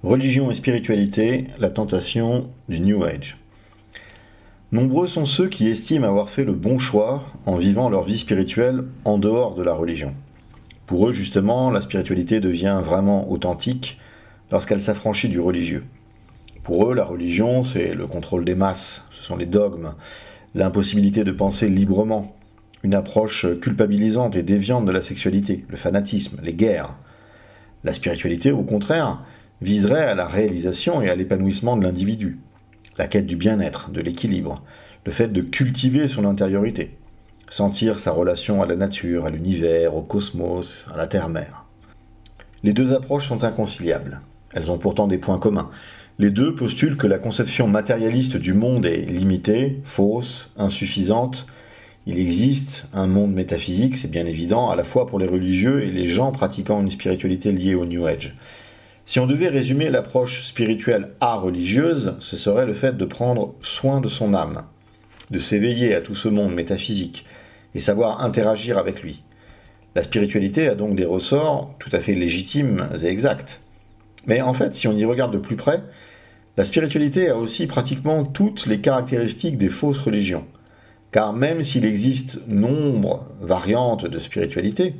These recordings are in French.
Religion et spiritualité, la tentation du New Age. Nombreux sont ceux qui estiment avoir fait le bon choix en vivant leur vie spirituelle en dehors de la religion. Pour eux, justement, la spiritualité devient vraiment authentique lorsqu'elle s'affranchit du religieux. Pour eux, la religion, c'est le contrôle des masses, ce sont les dogmes, l'impossibilité de penser librement, une approche culpabilisante et déviante de la sexualité, le fanatisme, les guerres. La spiritualité, au contraire, viserait à la réalisation et à l'épanouissement de l'individu, la quête du bien-être, de l'équilibre, le fait de cultiver son intériorité, sentir sa relation à la nature, à l'univers, au cosmos, à la terre-mère. Les deux approches sont inconciliables. Elles ont pourtant des points communs. Les deux postulent que la conception matérialiste du monde est limitée, fausse, insuffisante. Il existe un monde métaphysique, c'est bien évident, à la fois pour les religieux et les gens pratiquant une spiritualité liée au New Age. Si on devait résumer l'approche spirituelle religieuse, ce serait le fait de prendre soin de son âme, de s'éveiller à tout ce monde métaphysique et savoir interagir avec lui. La spiritualité a donc des ressorts tout à fait légitimes et exacts. Mais en fait, si on y regarde de plus près, la spiritualité a aussi pratiquement toutes les caractéristiques des fausses religions. Car même s'il existe nombre variantes de spiritualité,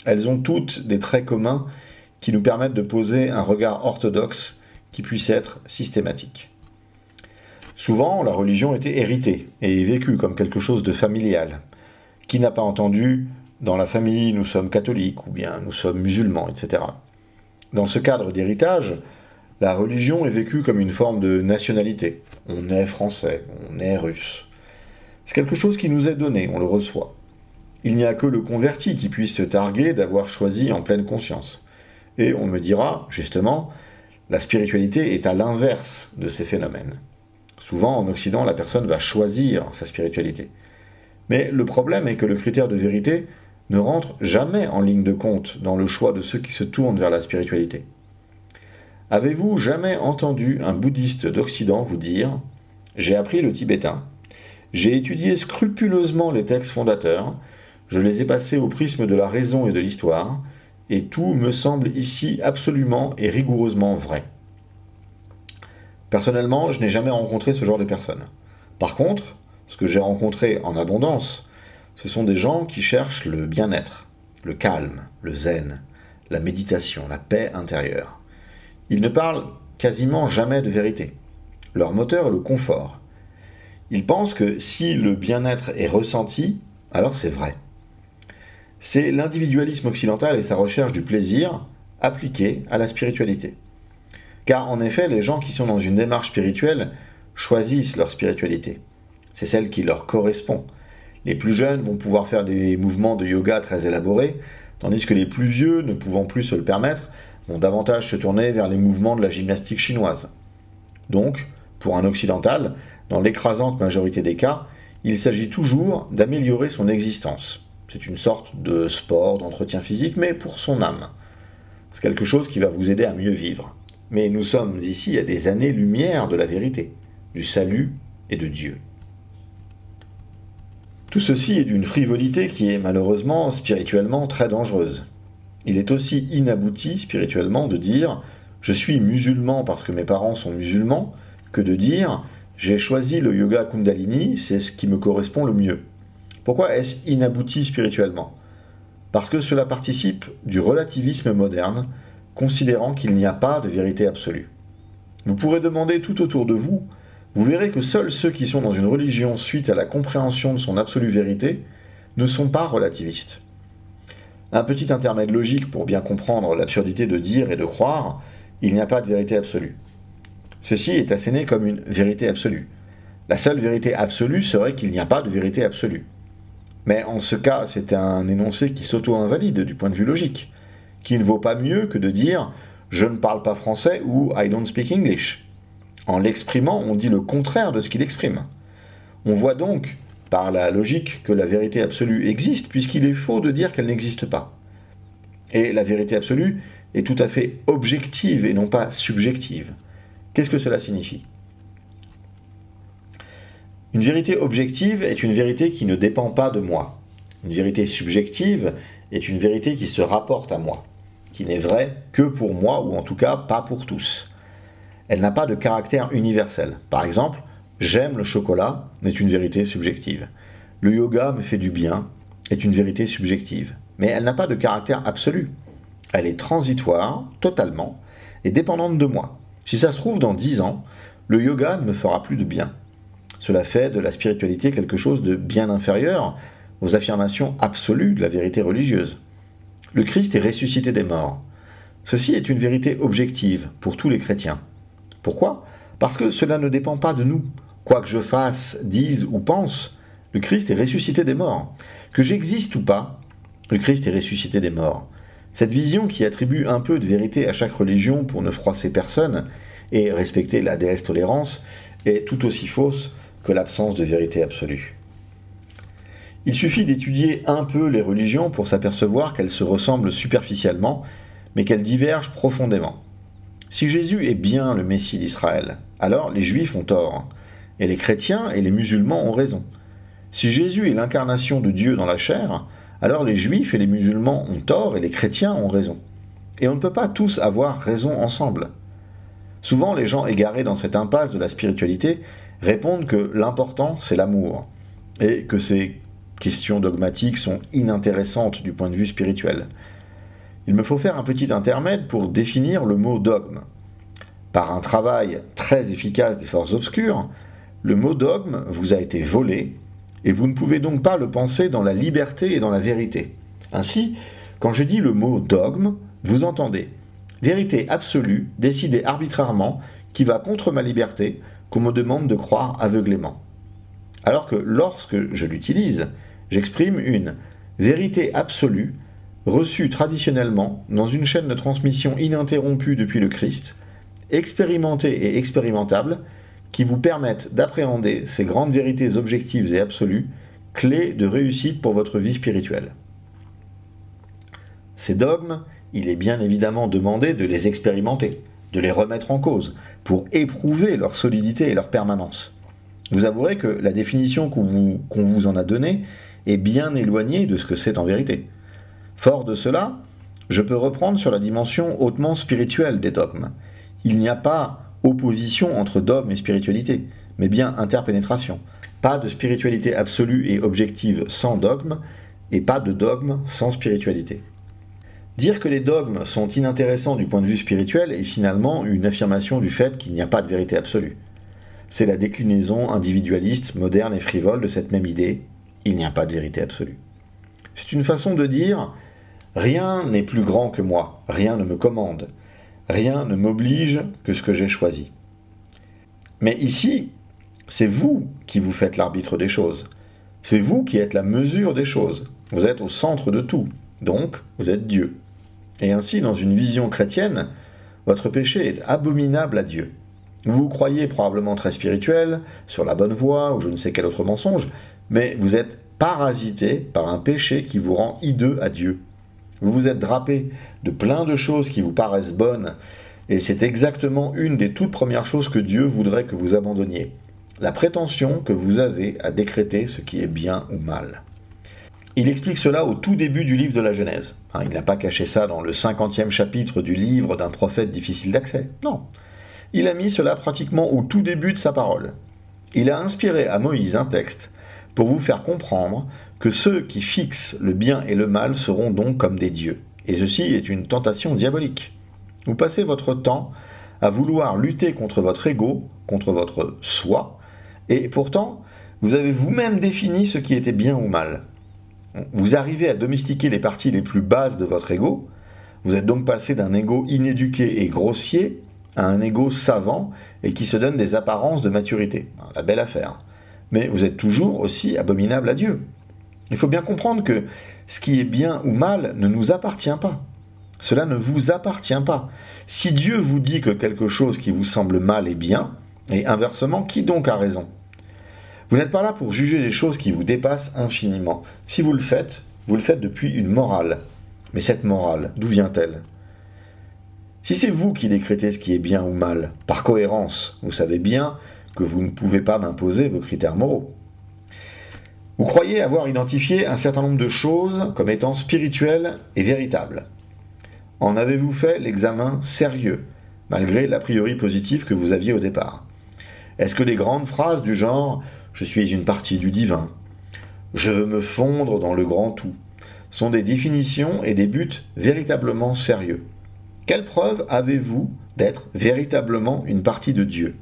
elles ont toutes des traits communs qui nous permettent de poser un regard orthodoxe qui puisse être systématique. Souvent, la religion était héritée et est vécue comme quelque chose de familial. Qui n'a pas entendu « dans la famille, nous sommes catholiques » ou bien « nous sommes musulmans », etc. Dans ce cadre d'héritage, la religion est vécue comme une forme de nationalité. On est français, on est russe. C'est quelque chose qui nous est donné, on le reçoit. Il n'y a que le converti qui puisse se targuer d'avoir choisi en pleine conscience. Et on me dira, justement, la spiritualité est à l'inverse de ces phénomènes. Souvent, en Occident, la personne va choisir sa spiritualité. Mais le problème est que le critère de vérité ne rentre jamais en ligne de compte dans le choix de ceux qui se tournent vers la spiritualité. Avez-vous jamais entendu un bouddhiste d'Occident vous dire « J'ai appris le tibétain, j'ai étudié scrupuleusement les textes fondateurs, je les ai passés au prisme de la raison et de l'histoire, et tout me semble ici absolument et rigoureusement vrai. » Personnellement, je n'ai jamais rencontré ce genre de personnes. Par contre, ce que j'ai rencontré en abondance, ce sont des gens qui cherchent le bien-être, le calme, le zen, la méditation, la paix intérieure. Ils ne parlent quasiment jamais de vérité. Leur moteur est le confort. Ils pensent que si le bien-être est ressenti, alors c'est vrai. C'est l'individualisme occidental et sa recherche du plaisir appliqué à la spiritualité. Car en effet, les gens qui sont dans une démarche spirituelle choisissent leur spiritualité. C'est celle qui leur correspond. Les plus jeunes vont pouvoir faire des mouvements de yoga très élaborés, tandis que les plus vieux, ne pouvant plus se le permettre, vont davantage se tourner vers les mouvements de la gymnastique chinoise. Donc, pour un occidental, dans l'écrasante majorité des cas, il s'agit toujours d'améliorer son existence. C'est une sorte de sport, d'entretien physique, mais pour son âme. C'est quelque chose qui va vous aider à mieux vivre. Mais nous sommes ici à des années-lumière de la vérité, du salut et de Dieu. Tout ceci est d'une frivolité qui est malheureusement spirituellement très dangereuse. Il est aussi inabouti spirituellement de dire « je suis musulman parce que mes parents sont musulmans » que de dire « j'ai choisi le yoga Kundalini, c'est ce qui me correspond le mieux ». Pourquoi est-ce inabouti spirituellement? Parce que cela participe du relativisme moderne, considérant qu'il n'y a pas de vérité absolue. Vous pourrez demander tout autour de vous, vous verrez que seuls ceux qui sont dans une religion suite à la compréhension de son absolue vérité ne sont pas relativistes. Un petit intermède logique pour bien comprendre l'absurdité de dire et de croire, il n'y a pas de vérité absolue. Ceci est asséné comme une vérité absolue. La seule vérité absolue serait qu'il n'y a pas de vérité absolue. Mais en ce cas, c'est un énoncé qui s'auto-invalide du point de vue logique, qui ne vaut pas mieux que de dire « je ne parle pas français » ou « I don't speak English ». En l'exprimant, on dit le contraire de ce qu'il exprime. On voit donc, par la logique, que la vérité absolue existe, puisqu'il est faux de dire qu'elle n'existe pas. Et la vérité absolue est tout à fait objective et non pas subjective. Qu'est-ce que cela signifie ? Une vérité objective est une vérité qui ne dépend pas de moi. Une vérité subjective est une vérité qui se rapporte à moi, qui n'est vraie que pour moi, ou en tout cas pas pour tous. Elle n'a pas de caractère universel. Par exemple, j'aime le chocolat est une vérité subjective. Le yoga me fait du bien est une vérité subjective. Mais elle n'a pas de caractère absolu. Elle est transitoire, totalement, et dépendante de moi. Si ça se trouve, dans 10 ans, le yoga ne me fera plus de bien. Cela fait de la spiritualité quelque chose de bien inférieur aux affirmations absolues de la vérité religieuse. Le Christ est ressuscité des morts. Ceci est une vérité objective pour tous les chrétiens. Pourquoi ? Parce que cela ne dépend pas de nous. Quoi que je fasse, dise ou pense, le Christ est ressuscité des morts. Que j'existe ou pas, le Christ est ressuscité des morts. Cette vision qui attribue un peu de vérité à chaque religion pour ne froisser personne et respecter la déesse tolérance est tout aussi fausse que l'absence de vérité absolue. Il suffit d'étudier un peu les religions pour s'apercevoir qu'elles se ressemblent superficiellement, mais qu'elles divergent profondément. Si Jésus est bien le Messie d'Israël, alors les Juifs ont tort, et les chrétiens et les musulmans ont raison. Si Jésus est l'incarnation de Dieu dans la chair, alors les Juifs et les musulmans ont tort et les chrétiens ont raison. Et on ne peut pas tous avoir raison ensemble. Souvent, les gens égarés dans cette impasse de la spiritualité répondent que l'important, c'est l'amour, et que ces questions dogmatiques sont inintéressantes du point de vue spirituel. Il me faut faire un petit intermède pour définir le mot dogme. Par un travail très efficace des forces obscures, le mot dogme vous a été volé, et vous ne pouvez donc pas le penser dans la liberté et dans la vérité. Ainsi, quand je dis le mot dogme, vous entendez vérité absolue, décidée arbitrairement, qui va contre ma liberté, qu'on me demande de croire aveuglément. Alors que lorsque je l'utilise, j'exprime une vérité absolue, reçue traditionnellement dans une chaîne de transmission ininterrompue depuis le Christ, expérimentée et expérimentable, qui vous permettent d'appréhender ces grandes vérités objectives et absolues, clés de réussite pour votre vie spirituelle. Ces dogmes, il est bien évidemment demandé de les expérimenter, de les remettre en cause, pour éprouver leur solidité et leur permanence. Vous avouerez que la définition qu'on vous en a donnée est bien éloignée de ce que c'est en vérité. Fort de cela, je peux reprendre sur la dimension hautement spirituelle des dogmes. Il n'y a pas opposition entre dogme et spiritualité, mais bien interpénétration. Pas de spiritualité absolue et objective sans dogme, et pas de dogme sans spiritualité. Dire que les dogmes sont inintéressants du point de vue spirituel est finalement une affirmation du fait qu'il n'y a pas de vérité absolue. C'est la déclinaison individualiste, moderne et frivole de cette même idée, il n'y a pas de vérité absolue. C'est une façon de dire « rien n'est plus grand que moi, rien ne me commande, rien ne m'oblige que ce que j'ai choisi ». Mais ici, c'est vous qui vous faites l'arbitre des choses. C'est vous qui êtes la mesure des choses. Vous êtes au centre de tout, donc vous êtes Dieu. Et ainsi, dans une vision chrétienne, votre péché est abominable à Dieu. Vous vous croyez probablement très spirituel, sur la bonne voie, ou je ne sais quel autre mensonge, mais vous êtes parasité par un péché qui vous rend hideux à Dieu. Vous vous êtes drapé de plein de choses qui vous paraissent bonnes, et c'est exactement une des toutes premières choses que Dieu voudrait que vous abandonniez. La prétention que vous avez à décréter ce qui est bien ou mal. Il explique cela au tout début du livre de la Genèse. Il n'a pas caché ça dans le 50e chapitre du livre d'un prophète difficile d'accès. Non. Il a mis cela pratiquement au tout début de sa parole. Il a inspiré à Moïse un texte pour vous faire comprendre que ceux qui fixent le bien et le mal seront donc comme des dieux. Et ceci est une tentation diabolique. Vous passez votre temps à vouloir lutter contre votre ego, contre votre soi, et pourtant, vous avez vous-même défini ce qui était bien ou mal. Vous arrivez à domestiquer les parties les plus basses de votre ego, vous êtes donc passé d'un ego inéduqué et grossier à un ego savant et qui se donne des apparences de maturité. La belle affaire. Mais vous êtes toujours aussi abominable à Dieu. Il faut bien comprendre que ce qui est bien ou mal ne nous appartient pas. Cela ne vous appartient pas. Si Dieu vous dit que quelque chose qui vous semble mal est bien, et inversement, qui donc a raison ? Vous n'êtes pas là pour juger les choses qui vous dépassent infiniment. Si vous le faites depuis une morale. Mais cette morale, d'où vient-elle ? Si c'est vous qui décrétez ce qui est bien ou mal, par cohérence, vous savez bien que vous ne pouvez pas m'imposer vos critères moraux. Vous croyez avoir identifié un certain nombre de choses comme étant spirituelles et véritables. En avez-vous fait l'examen sérieux, malgré l'a priori positif que vous aviez au départ? Est-ce que les grandes phrases du genre « je suis une partie du divin »,« je veux me fondre dans le grand tout » sont des définitions et des buts véritablement sérieux? Quelle preuve avez-vous d'être véritablement une partie de Dieu?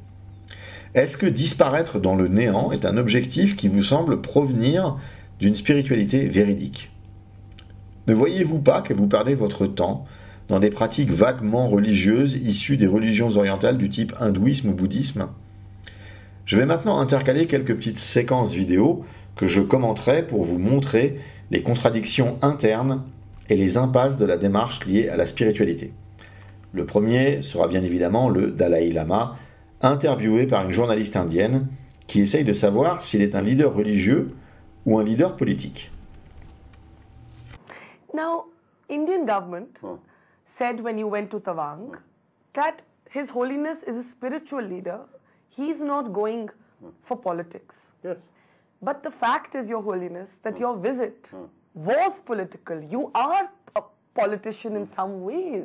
Est-ce que disparaître dans le néant est un objectif qui vous semble provenir d'une spiritualité véridique? Ne voyez-vous pas que vous perdez votre temps dans des pratiques vaguement religieuses issues des religions orientales du type hindouisme ou bouddhisme? Je vais maintenant intercaler quelques petites séquences vidéo que je commenterai pour vous montrer les contradictions internes et les impasses de la démarche liée à la spiritualité. Le premier sera bien évidemment le Dalai Lama, interviewé par une journaliste indienne qui essaye de savoir s'il est un leader religieux ou un leader politique. Now, Indian government said when you went to Tawang that His Holiness is a spiritual leader. He's not going for politics. Yes. But the fact is, Your Holiness, that your visit was political. You are a politician in some ways.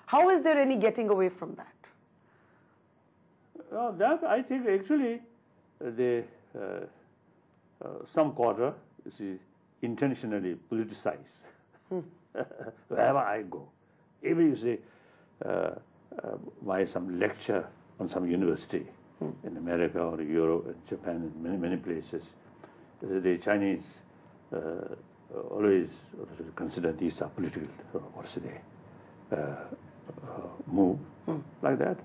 How is there any getting away from that? That I think actually the some quarter is intentionally politicized. Wherever I go, even you say by some lecture on some university in America or Europe, and Japan, and many places, the Chinese always consider these are political, move like that.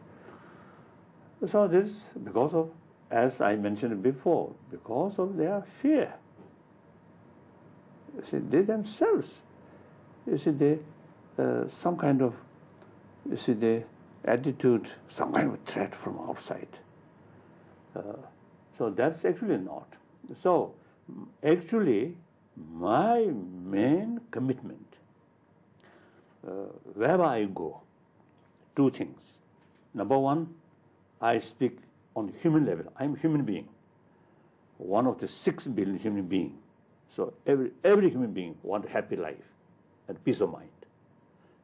So this because of, as I mentioned before, because of their fear. You see, they themselves, you see, they some kind of, you see, the attitude, some kind of threat from outside. So that's actually not. So actually, my main commitment, wherever I go, two things. Number one, I speak on human level. I'm a human being, one of the 6 billion human beings. So every human being wants a happy life and peace of mind.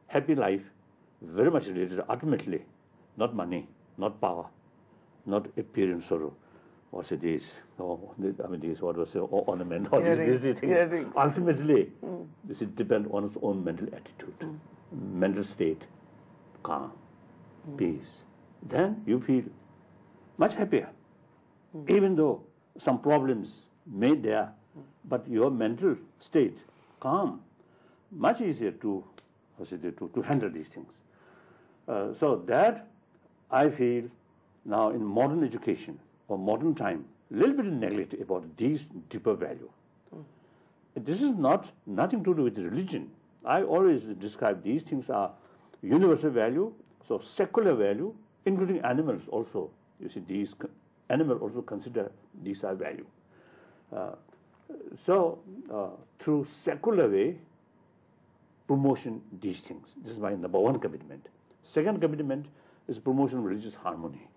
Happy life, very much related ultimately, not money, not power, not appearance or what's it is, I mean this what was ornament, all these things. Ultimately, this depends on one's own mental attitude, mental state, calm, peace. Then you feel much happier, even though some problems made there, but your mental state, calm, much easier to handle these things. So that I feel now in modern education or modern time, a little bit neglect about these deeper value. This is nothing to do with religion. I always describe these things are universal value, so secular value, including animals also. You see, these animals also consider these are value. So through secular way, promotion these things. This is my number one commitment. Second commitment is promotion of religious harmony.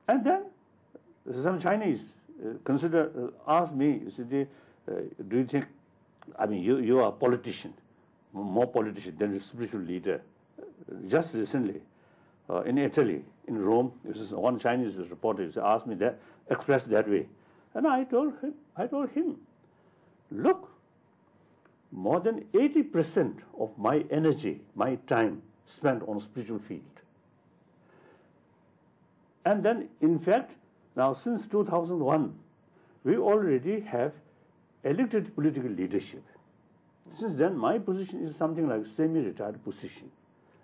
And then some Chinese ask me, do you think, I mean, you are a politician, more politician than a spiritual leader. Just recently, in Italy, in Rome, one Chinese reporter asked me that, expressed that way. And I told him, look, more than 80% of my energy, my time spent on spiritual field. And then, in fact, now since 2001, we already have elected political leadership. Since then, my position is something like semi-retired position.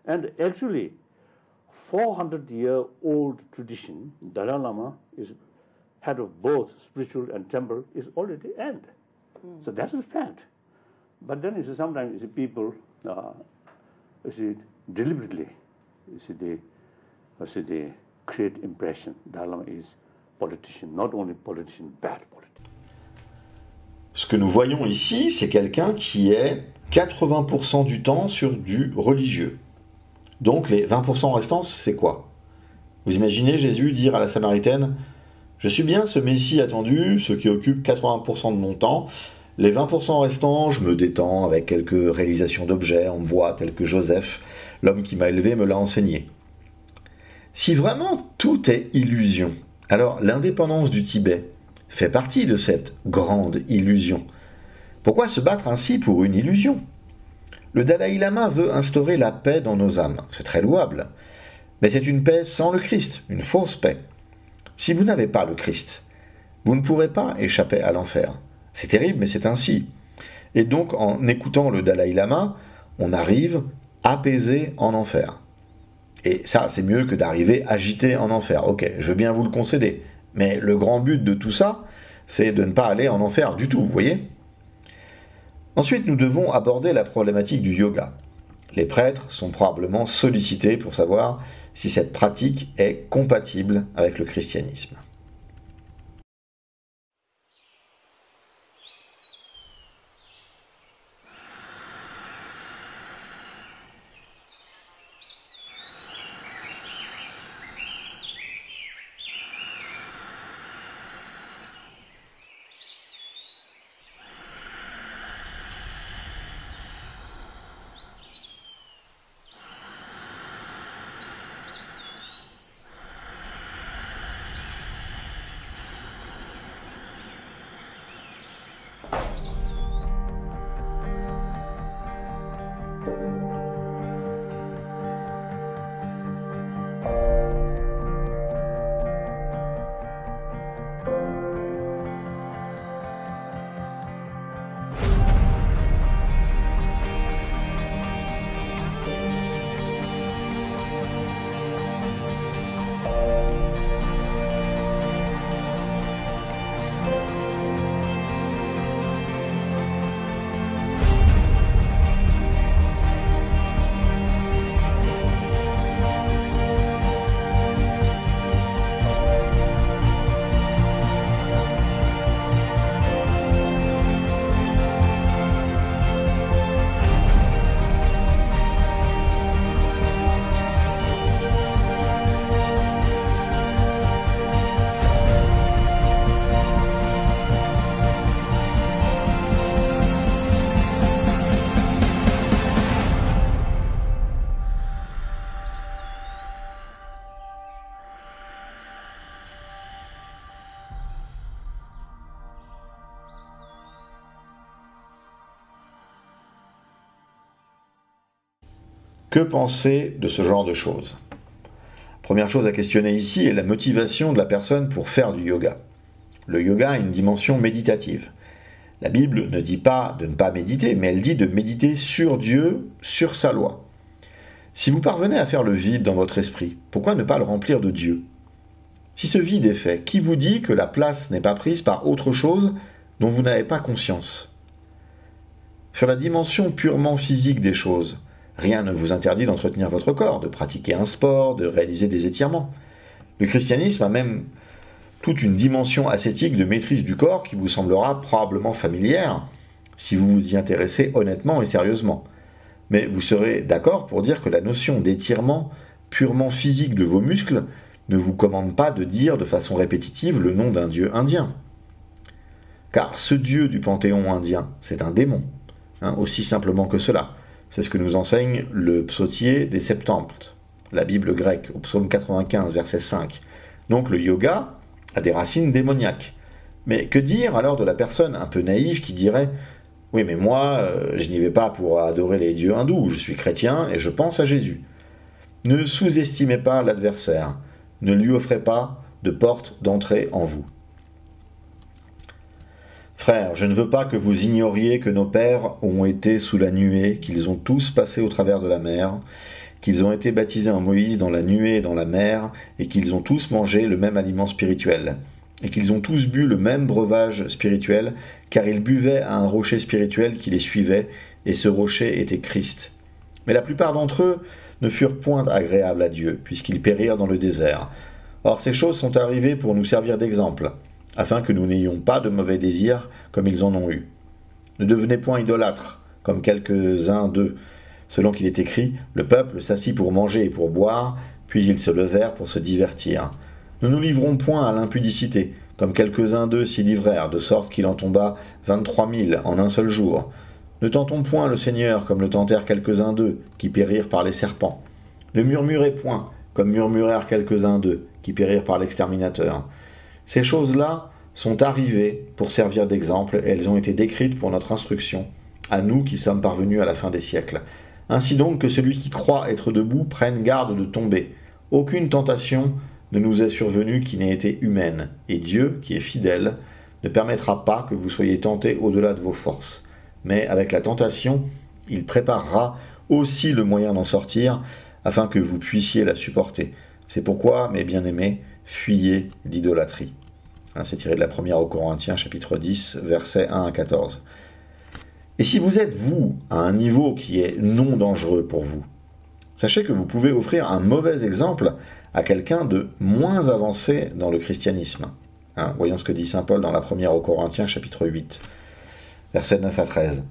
And actually, 400-year-old tradition, Dalai Lama is head of both spiritual and temple, is already end. So that's a fact. But then sometimes people deliberately they create impression Dalai Lama is politician, not only politician, bad politician. Ce que nous voyons ici, c'est quelqu'un qui est 80% du temps sur du religieux. Donc les 20% restants, c'est quoi? Vous imaginez Jésus dire à la Samaritaine « Je suis bien ce Messie attendu, ce qui occupe 80% de mon temps. Les 20% restants, je me détends avec quelques réalisations d'objets en bois tels que Joseph, L'homme qui m'a élevé me l'a enseigné. Si vraiment tout est illusion, alors l'indépendance du Tibet fait partie de cette grande illusion. Pourquoi se battre ainsi pour une illusion? Le Dalai Lama veut instaurer la paix dans nos âmes. C'est très louable. Mais c'est une paix sans le Christ, une fausse paix. Si vous n'avez pas le Christ, vous ne pourrez pas échapper à l'enfer. C'est terrible, mais c'est ainsi. Et donc, en écoutant le Dalai Lama, on arrive apaisé en enfer. Et ça, c'est mieux que d'arriver agité en enfer. Ok, je veux bien vous le concéder. Mais le grand but de tout ça, c'est de ne pas aller en enfer du tout, vous voyez? Ensuite, nous devons aborder la problématique du yoga. Les prêtres sont probablement sollicités pour savoir si cette pratique est compatible avec le christianisme. Que penser de ce genre de choses? Première chose à questionner ici est la motivation de la personne pour faire du yoga. Le yoga a une dimension méditative. La Bible ne dit pas de ne pas méditer, mais elle dit de méditer sur Dieu, sur sa loi. Si vous parvenez à faire le vide dans votre esprit, pourquoi ne pas le remplir de Dieu? Si ce vide est fait, qui vous dit que la place n'est pas prise par autre chose dont vous n'avez pas conscience? Sur la dimension purement physique des choses, rien ne vous interdit d'entretenir votre corps, de pratiquer un sport, de réaliser des étirements. Le christianisme a même toute une dimension ascétique de maîtrise du corps qui vous semblera probablement familière si vous vous y intéressez honnêtement et sérieusement. Mais vous serez d'accord pour dire que la notion d'étirement purement physique de vos muscles ne vous commande pas de dire de façon répétitive le nom d'un dieu indien. Car ce dieu du panthéon indien, c'est un démon, aussi simplement que cela. C'est ce que nous enseigne le psautier des Septemples, la Bible grecque, au psaume 95, verset 5. Donc le yoga a des racines démoniaques. Mais que dire alors de la personne un peu naïve qui dirait « Oui, mais moi, je n'y vais pas pour adorer les dieux hindous, je suis chrétien et je pense à Jésus. » Ne sous-estimez pas l'adversaire, ne lui offrez pas de porte d'entrée en vous. Frères, je ne veux pas que vous ignoriez que nos pères ont été sous la nuée, qu'ils ont tous passé au travers de la mer, qu'ils ont été baptisés en Moïse dans la nuée et dans la mer, et qu'ils ont tous mangé le même aliment spirituel, et qu'ils ont tous bu le même breuvage spirituel, car ils buvaient à un rocher spirituel qui les suivait, et ce rocher était Christ. Mais la plupart d'entre eux ne furent point agréables à Dieu, puisqu'ils périrent dans le désert. Or ces choses sont arrivées pour nous servir d'exemple, afin que nous n'ayons pas de mauvais désirs comme ils en ont eu. Ne devenez point idolâtres, comme quelques-uns d'eux, selon qu'il est écrit, le peuple s'assit pour manger et pour boire, puis ils se levèrent pour se divertir. Ne nous livrons point à l'impudicité, comme quelques-uns d'eux s'y livrèrent, de sorte qu'il en tomba 23 000 en un seul jour. Ne tentons point le Seigneur comme le tentèrent quelques-uns d'eux, qui périrent par les serpents. Ne murmurez point, comme murmurèrent quelques-uns d'eux, qui périrent par l'exterminateur. Ces choses-là sont arrivées pour servir d'exemple, et elles ont été décrites pour notre instruction, à nous qui sommes parvenus à la fin des siècles. Ainsi donc que celui qui croit être debout prenne garde de tomber. Aucune tentation ne nous est survenue qui n'ait été humaine, et Dieu, qui est fidèle, ne permettra pas que vous soyez tentés au-delà de vos forces. Mais avec la tentation, il préparera aussi le moyen d'en sortir, afin que vous puissiez la supporter. C'est pourquoi, mes bien-aimés, fuyez l'idolâtrie. C'est tiré de la première aux Corinthiens, chapitre 10, versets 1 à 14. Et si vous êtes, vous, à un niveau qui est non dangereux pour vous, sachez que vous pouvez offrir un mauvais exemple à quelqu'un de moins avancé dans le christianisme. Voyons ce que dit saint Paul dans la première aux Corinthiens, chapitre 8, versets 9 à 13.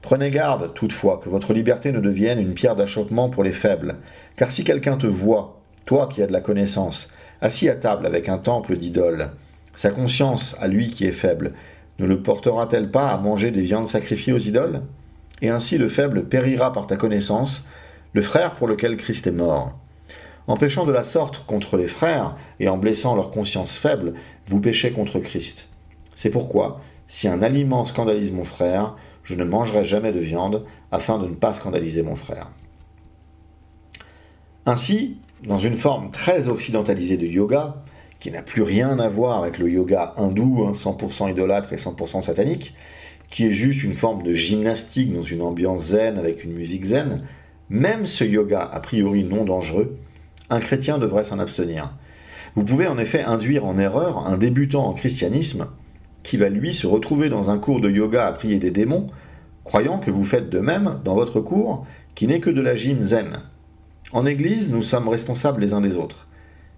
Prenez garde, toutefois, que votre liberté ne devienne une pierre d'achoppement pour les faibles. Car si quelqu'un te voit, toi qui as de la connaissance, assis à table avec un temple d'idoles, sa conscience, à lui qui est faible, ne le portera-t-elle pas à manger des viandes sacrifiées aux idoles? Et ainsi le faible périra par ta connaissance, le frère pour lequel Christ est mort. En péchant de la sorte contre les frères, et en blessant leur conscience faible, vous péchez contre Christ. C'est pourquoi, si un aliment scandalise mon frère, je ne mangerai jamais de viande, afin de ne pas scandaliser mon frère. Ainsi, dans une forme très occidentalisée de yoga, qui n'a plus rien à voir avec le yoga hindou, 100% idolâtre et 100% satanique, qui est juste une forme de gymnastique dans une ambiance zen avec une musique zen, même ce yoga a priori non dangereux, un chrétien devrait s'en abstenir. Vous pouvez en effet induire en erreur un débutant en christianisme qui va lui se retrouver dans un cours de yoga à prier des démons, croyant que vous faites de même dans votre cours qui n'est que de la gym zen. En Église, nous sommes responsables les uns des autres.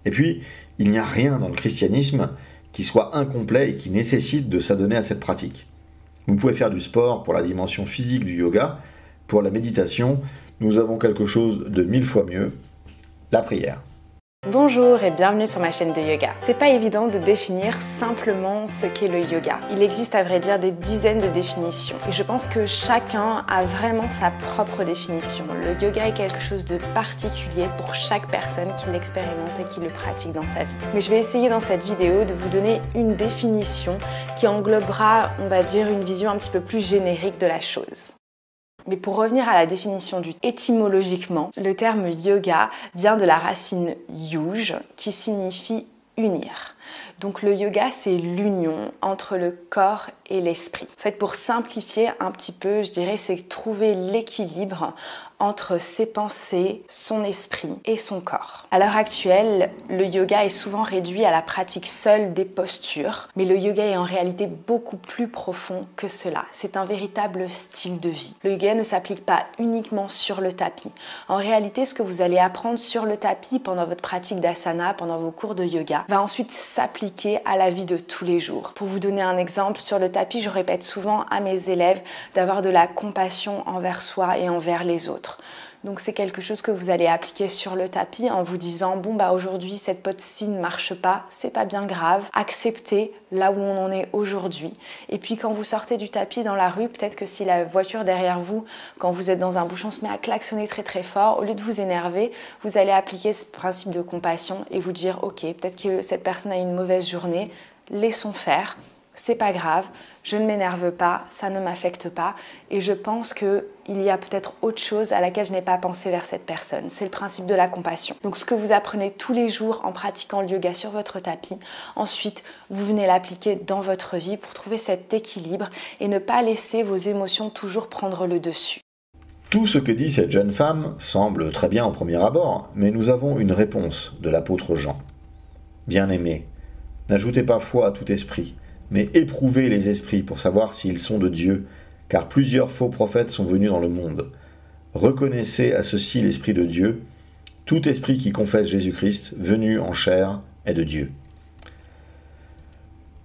Et puis, il n'y a rien dans le christianisme qui soit incomplet et qui nécessite de s'adonner à cette pratique. Vous pouvez faire du sport pour la dimension physique du yoga. Pour la méditation, nous avons quelque chose de 1000 fois mieux, la prière. Bonjour et bienvenue sur ma chaîne de yoga. C'est pas évident de définir simplement ce qu'est le yoga. Il existe à vrai dire des dizaines de définitions et je pense que chacun a vraiment sa propre définition. Le yoga est quelque chose de particulier pour chaque personne qui l'expérimente et qui le pratique dans sa vie. Mais je vais essayer dans cette vidéo de vous donner une définition qui englobera, on va dire, une vision un petit peu plus générique de la chose. Mais pour revenir à la définition étymologiquement, le terme yoga vient de la racine yuj qui signifie unir. Donc le yoga, c'est l'union entre le corps et l'esprit. En fait, pour simplifier un petit peu, je dirais, c'est trouver l'équilibre entre ses pensées, son esprit et son corps. À l'heure actuelle, le yoga est souvent réduit à la pratique seule des postures, mais le yoga est en réalité beaucoup plus profond que cela. C'est un véritable style de vie. Le yoga ne s'applique pas uniquement sur le tapis. En réalité, ce que vous allez apprendre sur le tapis pendant votre pratique d'asana, pendant vos cours de yoga, va ensuite s'appliquer à la vie de tous les jours. Pour vous donner un exemple, sur le tapis, je répète souvent à mes élèves d'avoir de la compassion envers soi et envers les autres. Donc c'est quelque chose que vous allez appliquer sur le tapis en vous disant bon bah aujourd'hui cette pote-ci ne marche pas, c'est pas bien grave, acceptez là où on en est aujourd'hui. Et puis quand vous sortez du tapis dans la rue, peut-être que si la voiture derrière vous, quand vous êtes dans un bouchon, se met à klaxonner très très fort, au lieu de vous énerver, vous allez appliquer ce principe de compassion et vous dire ok, peut-être que cette personne a une mauvaise journée, laissons faire. C'est pas grave, je ne m'énerve pas, ça ne m'affecte pas et je pense qu'il y a peut-être autre chose à laquelle je n'ai pas pensé vers cette personne. C'est le principe de la compassion. Donc ce que vous apprenez tous les jours en pratiquant le yoga sur votre tapis, ensuite vous venez l'appliquer dans votre vie pour trouver cet équilibre et ne pas laisser vos émotions toujours prendre le dessus. Tout ce que dit cette jeune femme semble très bien au premier abord, mais nous avons une réponse de l'apôtre Jean. Bien-aimés, n'ajoutez pas foi à tout esprit, mais éprouvez les esprits pour savoir s'ils sont de Dieu, car plusieurs faux prophètes sont venus dans le monde. Reconnaissez à ceci l'Esprit de Dieu. Tout esprit qui confesse Jésus-Christ, venu en chair, est de Dieu.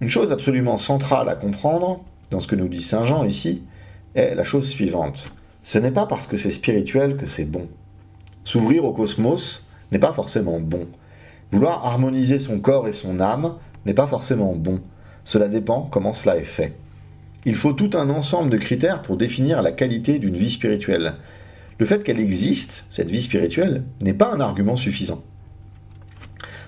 Une chose absolument centrale à comprendre, dans ce que nous dit saint Jean ici, est la chose suivante. Ce n'est pas parce que c'est spirituel que c'est bon. S'ouvrir au cosmos n'est pas forcément bon. Vouloir harmoniser son corps et son âme n'est pas forcément bon. Cela dépend comment cela est fait. Il faut tout un ensemble de critères pour définir la qualité d'une vie spirituelle. Le fait qu'elle existe, cette vie spirituelle, n'est pas un argument suffisant.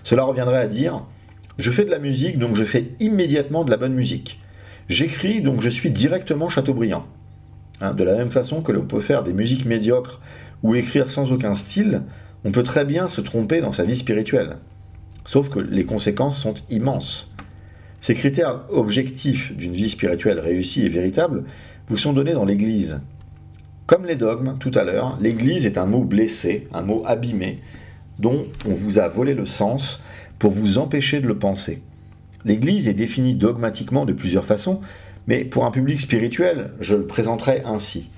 Cela reviendrait à dire « Je fais de la musique, donc je fais immédiatement de la bonne musique. J'écris, donc je suis directement Chateaubriand. » De la même façon que l'on peut faire des musiques médiocres ou écrire sans aucun style, on peut très bien se tromper dans sa vie spirituelle. Sauf que les conséquences sont immenses. Ces critères objectifs d'une vie spirituelle réussie et véritable vous sont donnés dans l'Église. Comme les dogmes, tout à l'heure, l'Église est un mot blessé, un mot abîmé, dont on vous a volé le sens pour vous empêcher de le penser. L'Église est définie dogmatiquement de plusieurs façons, mais pour un public spirituel, je le présenterai ainsi.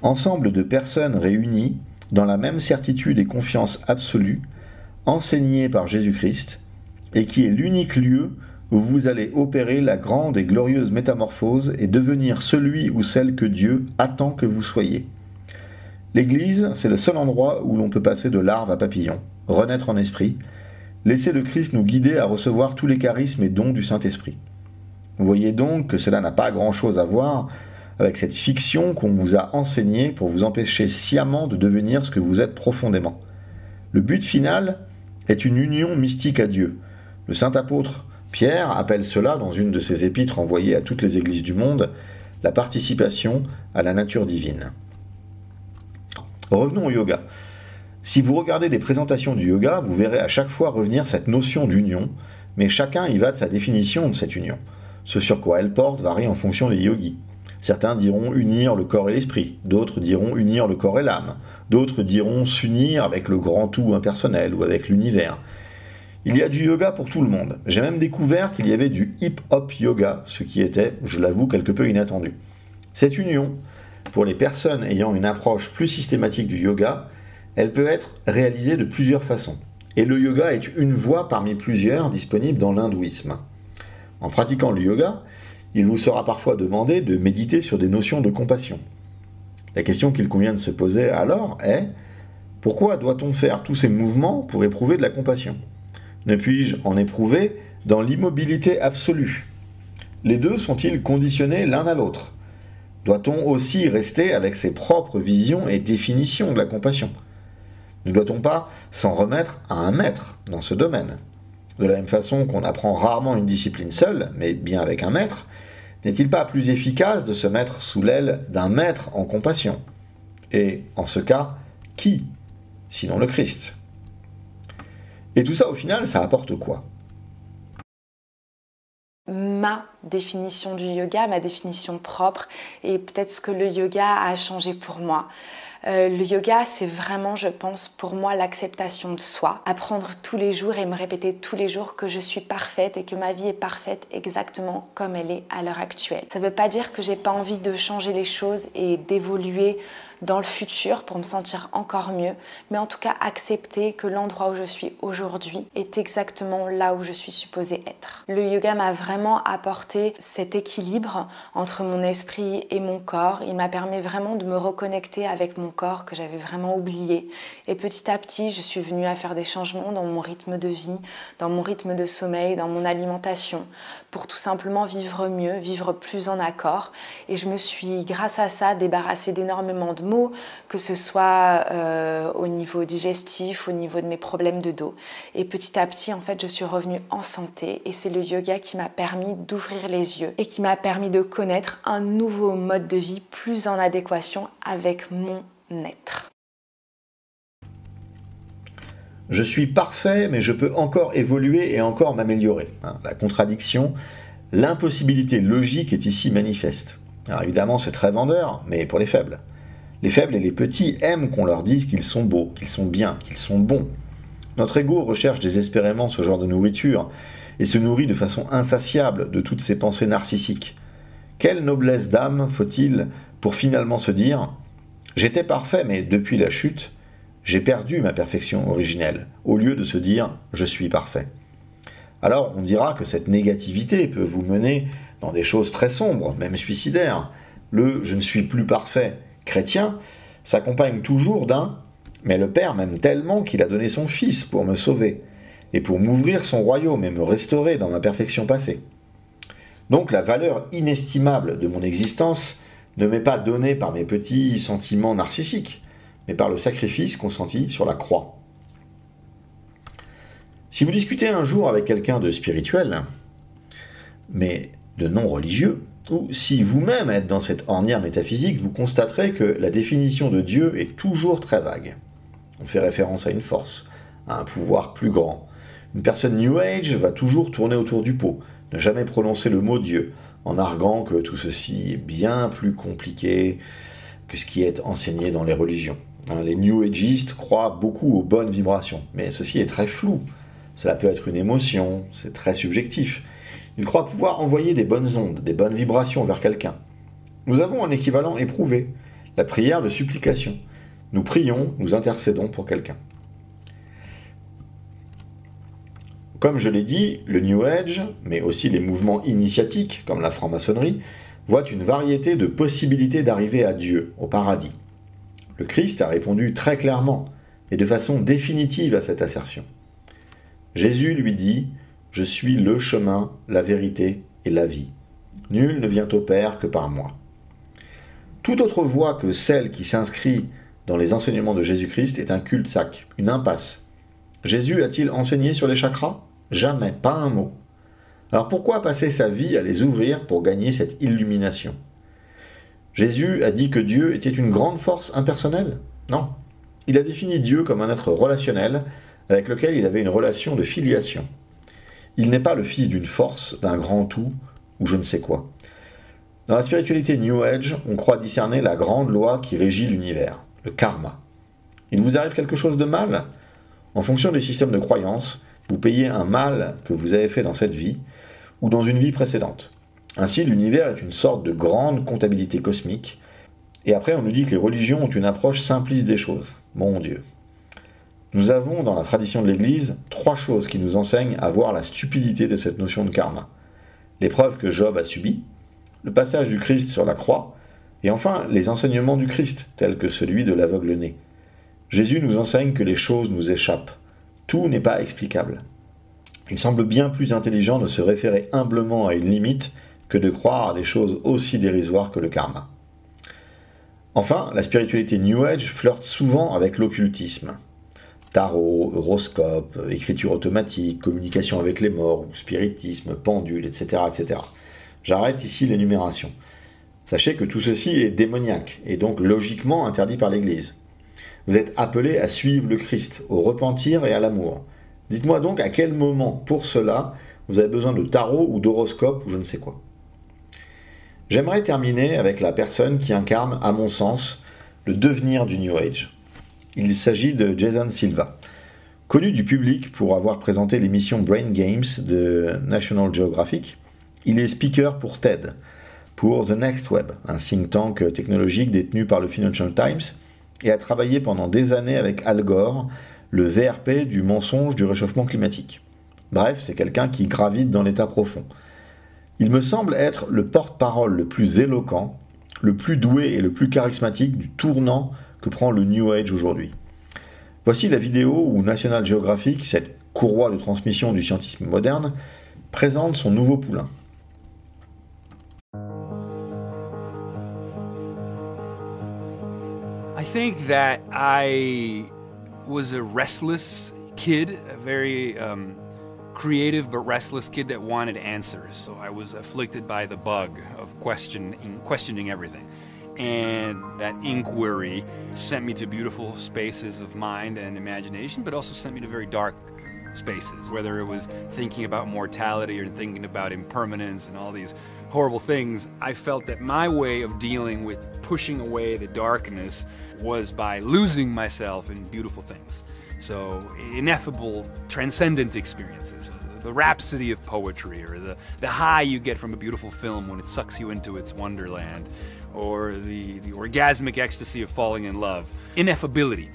Ensemble de personnes réunies dans la même certitude et confiance absolue, enseignées par Jésus-Christ, et qui est l'unique lieu où vous allez opérer la grande et glorieuse métamorphose et devenir celui ou celle que Dieu attend que vous soyez. L'Église, c'est le seul endroit où l'on peut passer de larve à papillon, renaître en esprit, laisser le Christ nous guider à recevoir tous les charismes et dons du Saint-Esprit. Vous voyez donc que cela n'a pas grand-chose à voir avec cette fiction qu'on vous a enseignée pour vous empêcher sciemment de devenir ce que vous êtes profondément. Le but final est une union mystique à Dieu. Le saint apôtre Pierre appelle cela, dans une de ses épîtres envoyées à toutes les églises du monde, la participation à la nature divine. Revenons au yoga. Si vous regardez des présentations du yoga, vous verrez à chaque fois revenir cette notion d'union, mais chacun y va de sa définition de cette union. Ce sur quoi elle porte varie en fonction des yogis. Certains diront unir le corps et l'esprit, d'autres diront unir le corps et l'âme, d'autres diront s'unir avec le grand tout impersonnel ou avec l'univers. Il y a du yoga pour tout le monde. J'ai même découvert qu'il y avait du hip-hop yoga, ce qui était, je l'avoue, quelque peu inattendu. Cette union, pour les personnes ayant une approche plus systématique du yoga, elle peut être réalisée de plusieurs façons. Et le yoga est une voie parmi plusieurs disponibles dans l'hindouisme. En pratiquant le yoga, il vous sera parfois demandé de méditer sur des notions de compassion. La question qu'il convient de se poser alors est « Pourquoi doit-on faire tous ces mouvements pour éprouver de la compassion ? Ne puis-je en éprouver dans l'immobilité absolue ? Les deux sont-ils conditionnés l'un à l'autre ? Doit-on aussi rester avec ses propres visions et définitions de la compassion ? Ne doit-on pas s'en remettre à un maître dans ce domaine ? De la même façon qu'on apprend rarement une discipline seule, mais bien avec un maître, n'est-il pas plus efficace de se mettre sous l'aile d'un maître en compassion ? Et, en ce cas, qui, sinon le Christ ? Et tout ça, au final, ça apporte quoi ? Ma définition du yoga, ma définition propre, et peut-être ce que le yoga a changé pour moi. Le yoga, c'est vraiment, je pense, pour moi, l'acceptation de soi. Apprendre tous les jours et me répéter tous les jours que je suis parfaite et que ma vie est parfaite exactement comme elle est à l'heure actuelle. Ça ne veut pas dire que j'ai pas envie de changer les choses et d'évoluer dans le futur pour me sentir encore mieux, mais en tout cas accepter que l'endroit où je suis aujourd'hui est exactement là où je suis supposée être. Le yoga m'a vraiment apporté cet équilibre entre mon esprit et mon corps. Il m'a permis vraiment de me reconnecter avec mon corps que j'avais vraiment oublié. Et petit à petit, je suis venue à faire des changements dans mon rythme de vie, dans mon rythme de sommeil, dans mon alimentation, pour tout simplement vivre mieux, vivre plus en accord. Et je me suis, grâce à ça, débarrassée d'énormément de maux, que ce soit au niveau digestif, au niveau de mes problèmes de dos. Et petit à petit, en fait, je suis revenue en santé. Et c'est le yoga qui m'a permis d'ouvrir les yeux et qui m'a permis de connaître un nouveau mode de vie plus en adéquation avec mon être. Je suis parfait, mais je peux encore évoluer et encore m'améliorer. La contradiction, l'impossibilité logique est ici manifeste. Alors évidemment, c'est très vendeur, mais pour les faibles. Les faibles et les petits aiment qu'on leur dise qu'ils sont beaux, qu'ils sont bien, qu'ils sont bons. Notre ego recherche désespérément ce genre de nourriture et se nourrit de façon insatiable de toutes ces pensées narcissiques. Quelle noblesse d'âme faut-il pour finalement se dire « J'étais parfait, mais depuis la chute, j'ai perdu ma perfection originelle », au lieu de se dire « Je suis parfait ». Alors on dira que cette négativité peut vous mener dans des choses très sombres, même suicidaires. Le « je ne suis plus parfait » chrétien s'accompagne toujours d'un « mais le Père m'aime tellement qu'il a donné son Fils pour me sauver, et pour m'ouvrir son royaume et me restaurer dans ma perfection passée ». Donc la valeur inestimable de mon existence ne m'est pas donnée par mes petits sentiments narcissiques, mais par le sacrifice consenti sur la croix. Si vous discutez un jour avec quelqu'un de spirituel, mais de non religieux, ou si vous-même êtes dans cette ornière métaphysique, vous constaterez que la définition de Dieu est toujours très vague. On fait référence à une force, à un pouvoir plus grand. Une personne New Age va toujours tourner autour du pot, ne jamais prononcer le mot Dieu, en arguant que tout ceci est bien plus compliqué que ce qui est enseigné dans les religions. Les New Ageistes croient beaucoup aux bonnes vibrations, mais ceci est très flou. Cela peut être une émotion, c'est très subjectif. Ils croient pouvoir envoyer des bonnes ondes, des bonnes vibrations vers quelqu'un. Nous avons un équivalent éprouvé, la prière de supplication. Nous prions, nous intercédons pour quelqu'un. Comme je l'ai dit, le New Age, mais aussi les mouvements initiatiques, comme la franc-maçonnerie, voient une variété de possibilités d'arriver à Dieu, au paradis. Le Christ a répondu très clairement et de façon définitive à cette assertion. Jésus lui dit « Je suis le chemin, la vérité et la vie. Nul ne vient au Père que par moi. » Toute autre voie que celle qui s'inscrit dans les enseignements de Jésus-Christ est un cul-de-sac, une impasse. Jésus a-t-il enseigné sur les chakras ? Jamais, pas un mot. Alors pourquoi passer sa vie à les ouvrir pour gagner cette illumination ? Jésus a dit que Dieu était une grande force impersonnelle ? Non. Il a défini Dieu comme un être relationnel avec lequel il avait une relation de filiation. Il n'est pas le fils d'une force, d'un grand tout, ou je ne sais quoi. Dans la spiritualité New Age, on croit discerner la grande loi qui régit l'univers, le karma. Il vous arrive quelque chose de mal ? En fonction des systèmes de croyance, vous payez un mal que vous avez fait dans cette vie ou dans une vie précédente. Ainsi, l'univers est une sorte de grande comptabilité cosmique. Et après, on nous dit que les religions ont une approche simpliste des choses. Mon Dieu. Nous avons, dans la tradition de l'Église, 3 choses qui nous enseignent à voir la stupidité de cette notion de karma. L'épreuve que Job a subie, le passage du Christ sur la croix, et enfin les enseignements du Christ, tels que celui de l'aveugle-né. Jésus nous enseigne que les choses nous échappent. Tout n'est pas explicable. Il semble bien plus intelligent de se référer humblement à une limite que de croire à des choses aussi dérisoires que le karma. Enfin, la spiritualité New Age flirte souvent avec l'occultisme. Tarot, horoscope, écriture automatique, communication avec les morts, ou spiritisme, pendule, etc., etc. J'arrête ici l'énumération. Sachez que tout ceci est démoniaque, et donc logiquement interdit par l'Église. Vous êtes appelés à suivre le Christ, au repentir et à l'amour. Dites-moi donc à quel moment, pour cela, vous avez besoin de tarot ou d'horoscope ou je ne sais quoi. J'aimerais terminer avec la personne qui incarne, à mon sens, le devenir du New Age. Il s'agit de Jason Silva, connu du public pour avoir présenté l'émission Brain Games de National Geographic. Il est speaker pour TED, pour The Next Web, un think tank technologique détenu par le Financial Times, et a travaillé pendant des années avec Al Gore, le VRP du mensonge du réchauffement climatique. Bref, c'est quelqu'un qui gravite dans l'état profond. Il me semble être le porte-parole le plus éloquent, le plus doué et le plus charismatique du tournant que prend le New Age aujourd'hui. Voici la vidéo où National Geographic, cette courroie de transmission du scientisme moderne, présente son nouveau poulain. I think that I was a restless kid, a very creative but restless kid that wanted answers. So I was afflicted by the bug of questioning everything. And that inquiry sent me to beautiful spaces of mind and imagination, but also sent me to very dark spaces, whether it was thinking about mortality or thinking about impermanence and all these horrible things. I felt that my way of dealing with pushing away the darkness was by losing myself in beautiful things. So ineffable, transcendent experiences, the rhapsody of poetry, or the high you get from a beautiful film when it sucks you into its wonderland, or the orgasmic ecstasy of falling in love. Ineffability,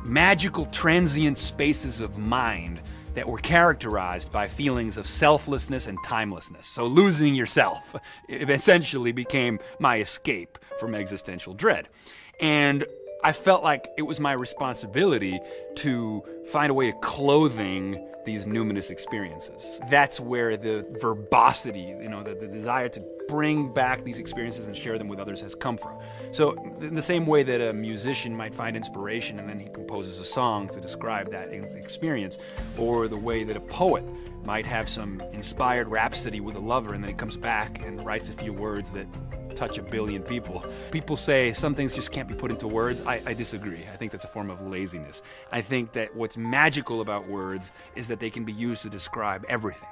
magical transient spaces of mind that were characterized by feelings of selflessness and timelessness. So losing yourself essentially became my escape from existential dread. And I felt like it was my responsibility to find a way of clothing these numinous experiences. That's where the verbosity, the desire to bring back these experiences and share them with others has come from. So in the same way that a musician might find inspiration and then he composes a song to describe that experience, or the way that a poet might have some inspired rhapsody with a lover and then he comes back and writes a few words that touch a billion people. People say some things just can't be put into words. I disagree. I think that's a form of laziness. I think that what's magical about words is that they can be used to describe everything.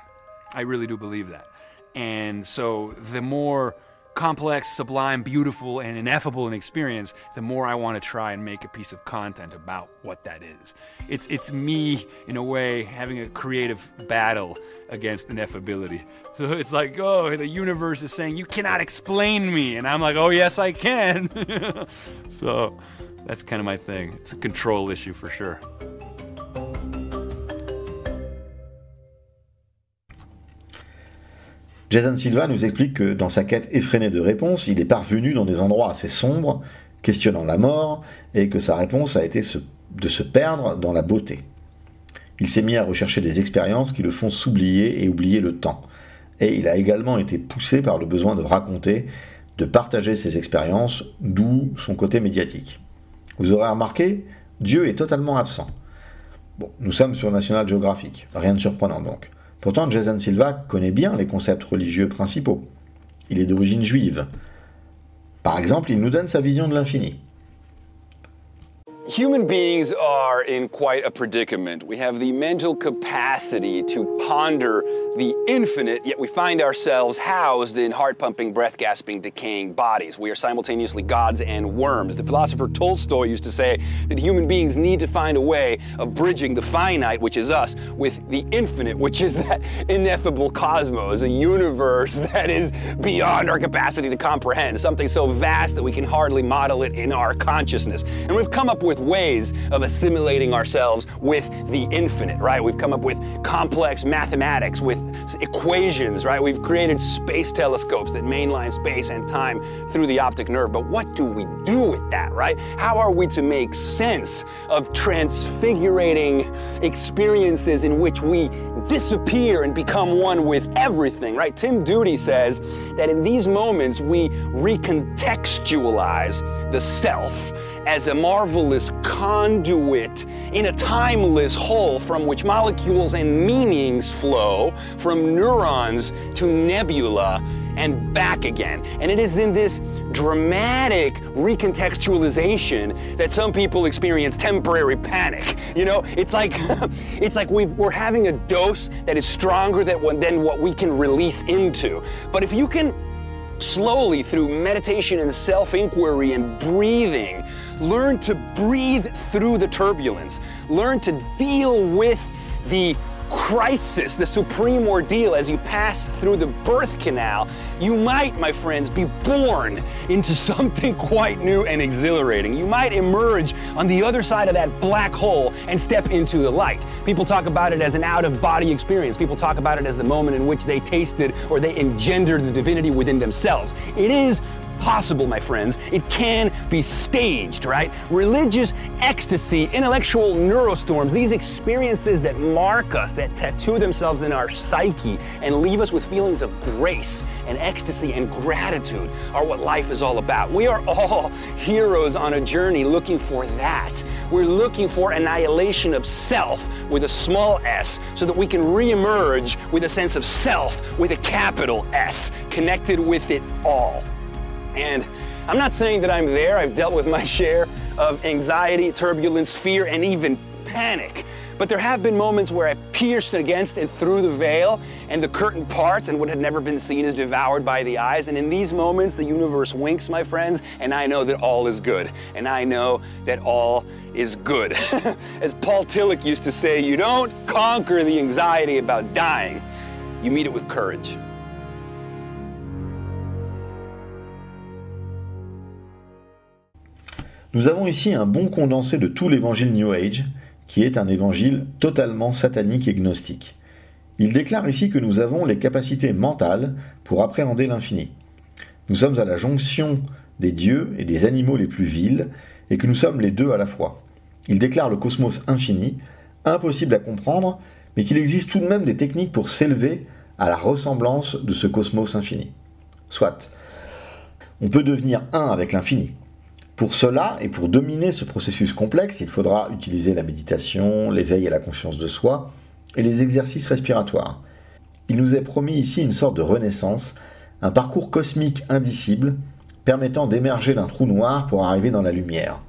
I really do believe that. And so the more complex, sublime, beautiful, and ineffable an experience, the more I want to try and make a piece of content about what that is. It's me, in a way, having a creative battle against ineffability. So it's like, oh, the universe is saying, you cannot explain me. And I'm like, oh, yes, I can. So that's kind of my thing. It's a control issue for sure. Jason Silva nous explique que dans sa quête effrénée de réponses, il est parvenu dans des endroits assez sombres, questionnant la mort, et que sa réponse a été de se perdre dans la beauté. Il s'est mis à rechercher des expériences qui le font s'oublier et oublier le temps. Et il a également été poussé par le besoin de raconter, de partager ses expériences, d'où son côté médiatique. Vous aurez remarqué, Dieu est totalement absent. Bon, nous sommes sur National Geographic, rien de surprenant donc. Pourtant, Jason Silva connaît bien les concepts religieux principaux. Il est d'origine juive. Par exemple, il nous donne sa vision de l'infini. Human beings are in quite a predicament. We have the mental capacity to ponder the infinite, yet we find ourselves housed in heart-pumping, breath-gasping, decaying bodies. We are simultaneously gods and worms. The philosopher Tolstoy used to say that human beings need to find a way of bridging the finite, which is us, with the infinite, which is that ineffable cosmos, a universe that is beyond our capacity to comprehend, something so vast that we can hardly model it in our consciousness. And we've come up with ways of assimilating ourselves with the infinite, right? We've come up with complex mathematics, with equations, right? We've created space telescopes that mainline space and time through the optic nerve. But what do we do with that, right? How are we to make sense of transfigurating experiences in which we disappear and become one with everything, right? Tim Doody says that in these moments we recontextualize the self as a marvelous conduit in a timeless whole from which molecules and meanings flow from neurons to nebula and back again. And it is in this dramatic recontextualization that some people experience temporary panic. You know, it's like we're having a dose that is stronger than what we can release into. But if you can slowly, through meditation and self-inquiry and breathing, learn to breathe through the turbulence, learn to deal with the crisis, the supreme ordeal as you pass through the birth canal, you might, my friends, be born into something quite new and exhilarating. You might emerge on the other side of that black hole and step into the light. People talk about it as an out-of-body experience. People talk about it as the moment in which they tasted or they engendered the divinity within themselves. It is possible, my friends. It can be staged, right? Religious ecstasy, intellectual neurostorms, these experiences that mark us, that tattoo themselves in our psyche and leave us with feelings of grace and ecstasy and gratitude are what life is all about. We are all heroes on a journey looking for that. We're looking for annihilation of self with a small s so that we can reemerge with a sense of self with a capital S, connected with it all. And I'm not saying that I'm there. I've dealt with my share of anxiety, turbulence, fear, and even panic. But there have been moments where I pierced against and through the veil, and the curtain parts, and what had never been seen is devoured by the eyes. And in these moments, the universe winks, my friends, and I know that all is good. And I know that all is good. As Paul Tillich used to say, you don't conquer the anxiety about dying. You meet it with courage. Nous avons ici un bon condensé de tout l'évangile New Age, qui est un évangile totalement satanique et gnostique. Il déclare ici que nous avons les capacités mentales pour appréhender l'infini. Nous sommes à la jonction des dieux et des animaux les plus vils, et que nous sommes les deux à la fois. Il déclare le cosmos infini, impossible à comprendre, mais qu'il existe tout de même des techniques pour s'élever à la ressemblance de ce cosmos infini. Soit, on peut devenir un avec l'infini. Pour cela, et pour dominer ce processus complexe, il faudra utiliser la méditation, l'éveil à la conscience de soi, et les exercices respiratoires. Il nous est promis ici une sorte de renaissance, un parcours cosmique indicible, permettant d'émerger d'un trou noir pour arriver dans la lumière.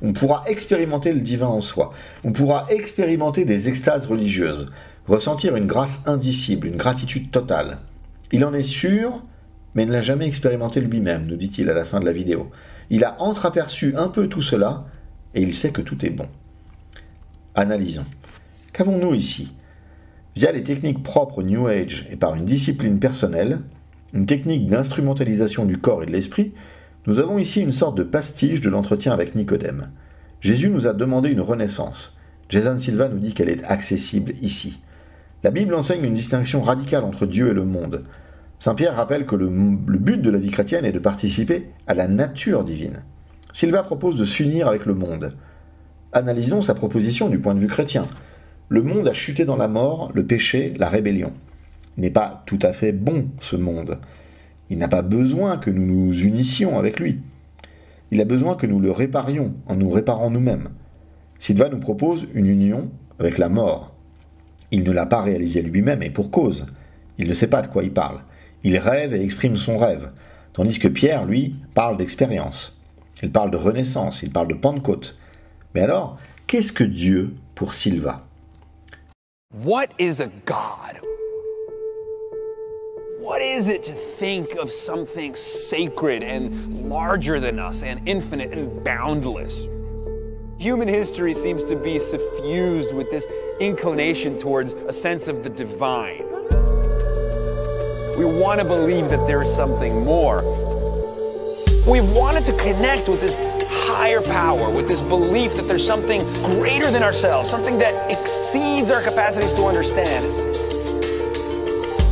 On pourra expérimenter le divin en soi, on pourra expérimenter des extases religieuses, ressentir une grâce indicible, une gratitude totale. Il en est sûr, mais ne l'a jamais expérimenté lui-même, nous dit-il à la fin de la vidéo. Il a entreaperçu un peu tout cela, et il sait que tout est bon. Analysons. Qu'avons-nous ici? Via les techniques propres au New Age et par une discipline personnelle, une technique d'instrumentalisation du corps et de l'esprit, nous avons ici une sorte de pastiche de l'entretien avec Nicodème. Jésus nous a demandé une renaissance. Jason Silva nous dit qu'elle est accessible ici. La Bible enseigne une distinction radicale entre Dieu et le monde. Saint Pierre rappelle que le but de la vie chrétienne est de participer à la nature divine. Silva propose de s'unir avec le monde. Analysons sa proposition du point de vue chrétien. Le monde a chuté dans la mort, le péché, la rébellion. Il n'est pas tout à fait bon, ce monde. Il n'a pas besoin que nous nous unissions avec lui. Il a besoin que nous le réparions en nous réparant nous-mêmes. Silva nous propose une union avec la mort. Il ne l'a pas réalisée lui-même et pour cause. Il ne sait pas de quoi il parle. Il rêve et exprime son rêve, tandis que Pierre, lui, parle d'expérience. Il parle de renaissance, il parle de Pentecôte. Mais alors, qu'est-ce que Dieu pour Silva? What is a God? What is it to think of something sacred and larger than us and infinite and boundless? Human history seems to be suffused with this inclination towards a sense of the divine. We want to believe that there is something more. We've wanted to connect with this higher power, with this belief that there's something greater than ourselves, something that exceeds our capacities to understand.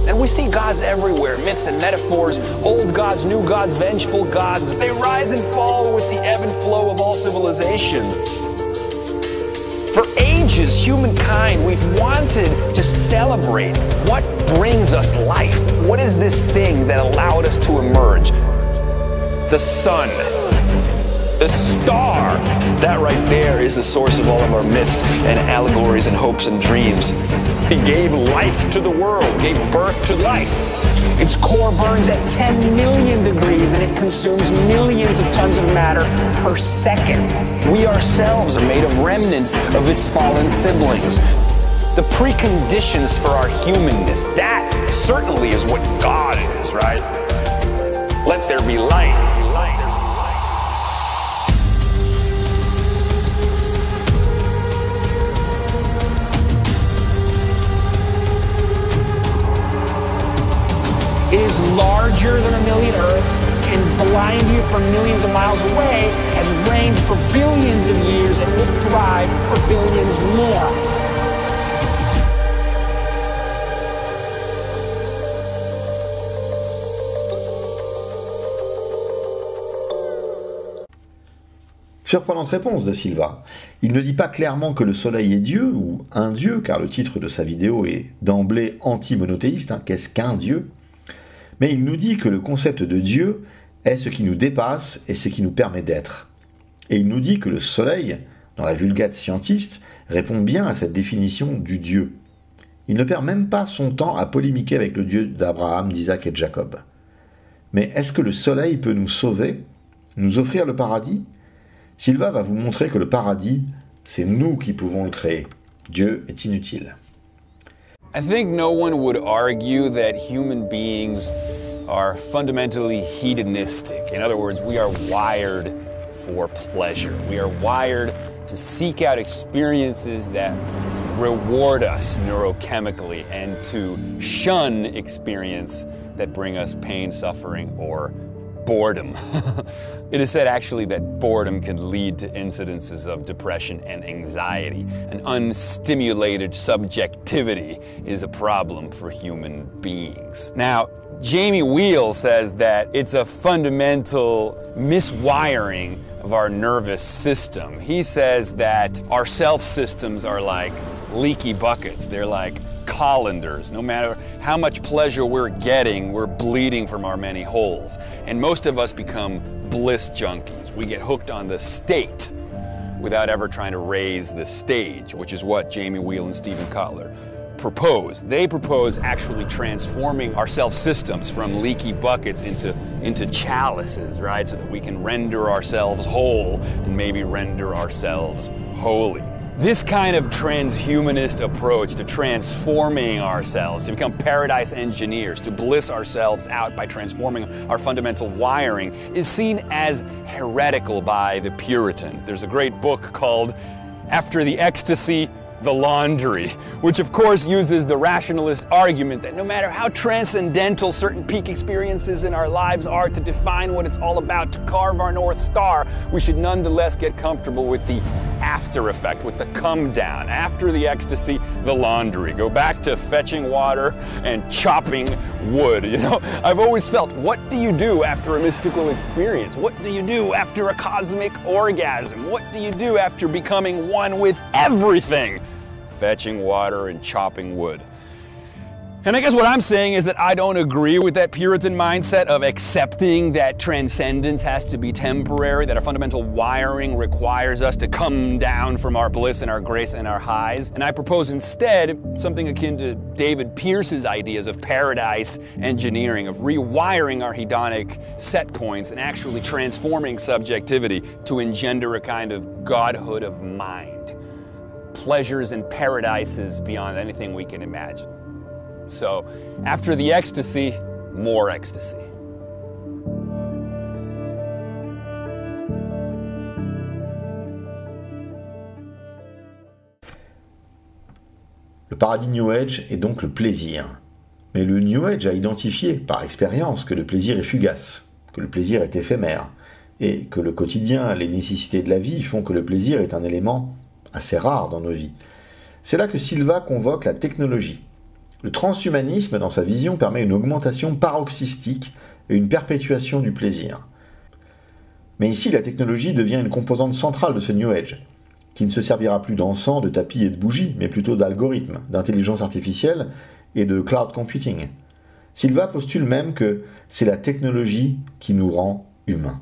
And we see gods everywhere, myths and metaphors, old gods, new gods, vengeful gods. They rise and fall with the ebb and flow of all civilization. For ages, humankind, we've wanted to celebrate what brings us life. What is this thing that allowed us to emerge? The sun. The star. That right there is the source of all of our myths and allegories and hopes and dreams. It gave life to the world, gave birth to life. Its core burns at 10 million degrees and it consumes millions of tons of matter per second. We ourselves are made of remnants of its fallen siblings. The preconditions for our humanness, that certainly is what God is, right? Let there be light. It is larger than a million Earths, can blind you from millions of miles away, has reigned for billions of years, and will thrive for billions more. Surprenante réponse de Silva. Il ne dit pas clairement que le soleil est Dieu, ou un Dieu, car le titre de sa vidéo est d'emblée anti-monothéiste, qu'est-ce qu'un Dieu? Mais il nous dit que le concept de Dieu est ce qui nous dépasse et ce qui nous permet d'être. Et il nous dit que le soleil, dans la Vulgate scientiste, répond bien à cette définition du Dieu. Il ne perd même pas son temps à polémiquer avec le Dieu d'Abraham, d'Isaac et de Jacob. Mais est-ce que le soleil peut nous sauver, nous offrir le paradis? Silva va vous montrer que le paradis, c'est nous qui pouvons le créer. Dieu est inutile. I think no one would argue that human beings are fundamentally hedonistic. In other words, we are wired for pleasure. We are wired to seek out experiences that reward us neurochemically and to shun experiences that bring us pain, suffering, or boredom. It is said actually that boredom can lead to incidences of depression and anxiety. An unstimulated subjectivity is a problem for human beings. Now, Jamie Wheal says that it's a fundamental miswiring of our nervous system. He says that our self systems are like leaky buckets. They're like colanders. No matter how much pleasure we're getting, we're bleeding from our many holes. And most of us become bliss junkies. We get hooked on the state without ever trying to raise the stage, which is what Jamie Wheal and Steven Kotler propose. They propose actually transforming our self-systems from leaky buckets into chalices, right? So that we can render ourselves whole and maybe render ourselves holy. This kind of transhumanist approach to transforming ourselves, to become paradise engineers, to bliss ourselves out by transforming our fundamental wiring, is seen as heretical by the Puritans. There's a great book called After the Ecstasy, The Laundry, which of course uses the rationalist argument that no matter how transcendental certain peak experiences in our lives are to define what it's all about, to carve our North Star, we should nonetheless get comfortable with the after effect, with the come down. After the ecstasy, the laundry. Go back to fetching water and chopping wood. You know, I've always felt, what do you do after a mystical experience? What do you do after a cosmic orgasm? What do you do after becoming one with everything? Fetching water and chopping wood. And I guess what I'm saying is that I don't agree with that Puritan mindset of accepting that transcendence has to be temporary, that our fundamental wiring requires us to come down from our bliss and our grace and our highs. And I propose instead something akin to David Pearce's ideas of paradise engineering, of rewiring our hedonic set points and actually transforming subjectivity to engender a kind of godhood of mind. Pleasures and paradises beyond anything we can imagine. So, after the ecstasy, more ecstasy. Le paradis New Age est donc le plaisir. Mais le New Age a identifié par expérience que le plaisir est fugace, que le plaisir est éphémère, et que le quotidien, les nécessités de la vie font que le plaisir est un élément assez rare dans nos vies. C'est là que Silva convoque la technologie. Le transhumanisme, dans sa vision, permet une augmentation paroxystique et une perpétuation du plaisir. Mais ici, la technologie devient une composante centrale de ce New Age, qui ne se servira plus d'encens, de tapis et de bougies, mais plutôt d'algorithmes, d'intelligence artificielle et de cloud computing. Silva postule même que c'est la technologie qui nous rend humains.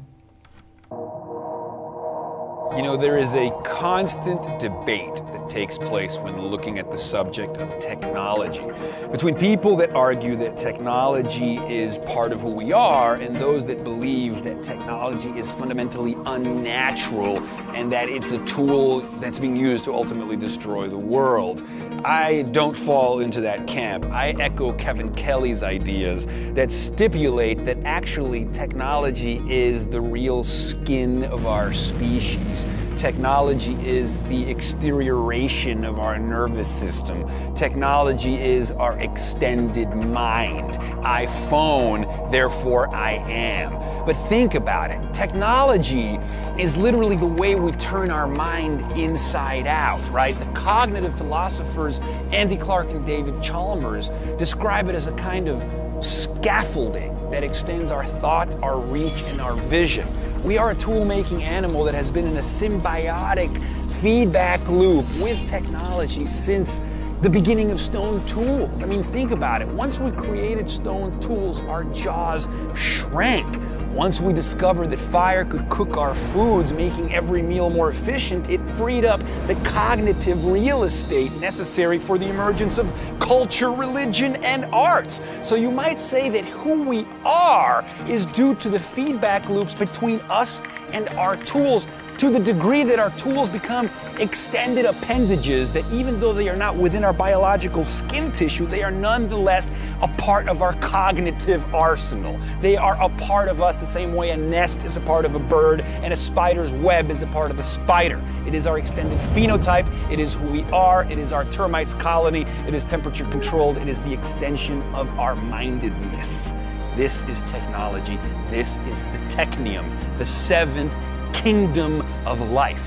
You know, there is a constant debate that takes place when looking at the subject of technology between people that argue that technology is part of who we are and those that believe that technology is fundamentally unnatural and that it's a tool that's being used to ultimately destroy the world. I don't fall into that camp. I echo Kevin Kelly's ideas that stipulate that actually technology is the real skin of our species. Technology is the exterioration of our nervous system. Technology is our extended mind. I phone, therefore I am. But think about it. Technology is literally the way we turn our mind inside out, right? The cognitive philosophers Andy Clark and David Chalmers describe it as a kind of scaffolding that extends our thought, our reach, and our vision. We are a tool-making animal that has been in a symbiotic feedback loop with technology since the beginning of stone tools. I mean, think about it. Once we created stone tools, our jaws shrank. Once we discovered that fire could cook our foods, making every meal more efficient, it freed up the cognitive real estate necessary for the emergence of culture, religion, and arts. So you might say that who we are is due to the feedback loops between us and our tools, to the degree that our tools become extended appendages that even though they are not within our biological skin tissue, they are nonetheless a part of our cognitive arsenal. They are a part of us the same way a nest is a part of a bird and a spider's web is a part of a spider. It is our extended phenotype, it is who we are, it is our termites colony, it is temperature controlled, it is the extension of our mindedness. This is technology. This is the technium, the seventh kingdom of life.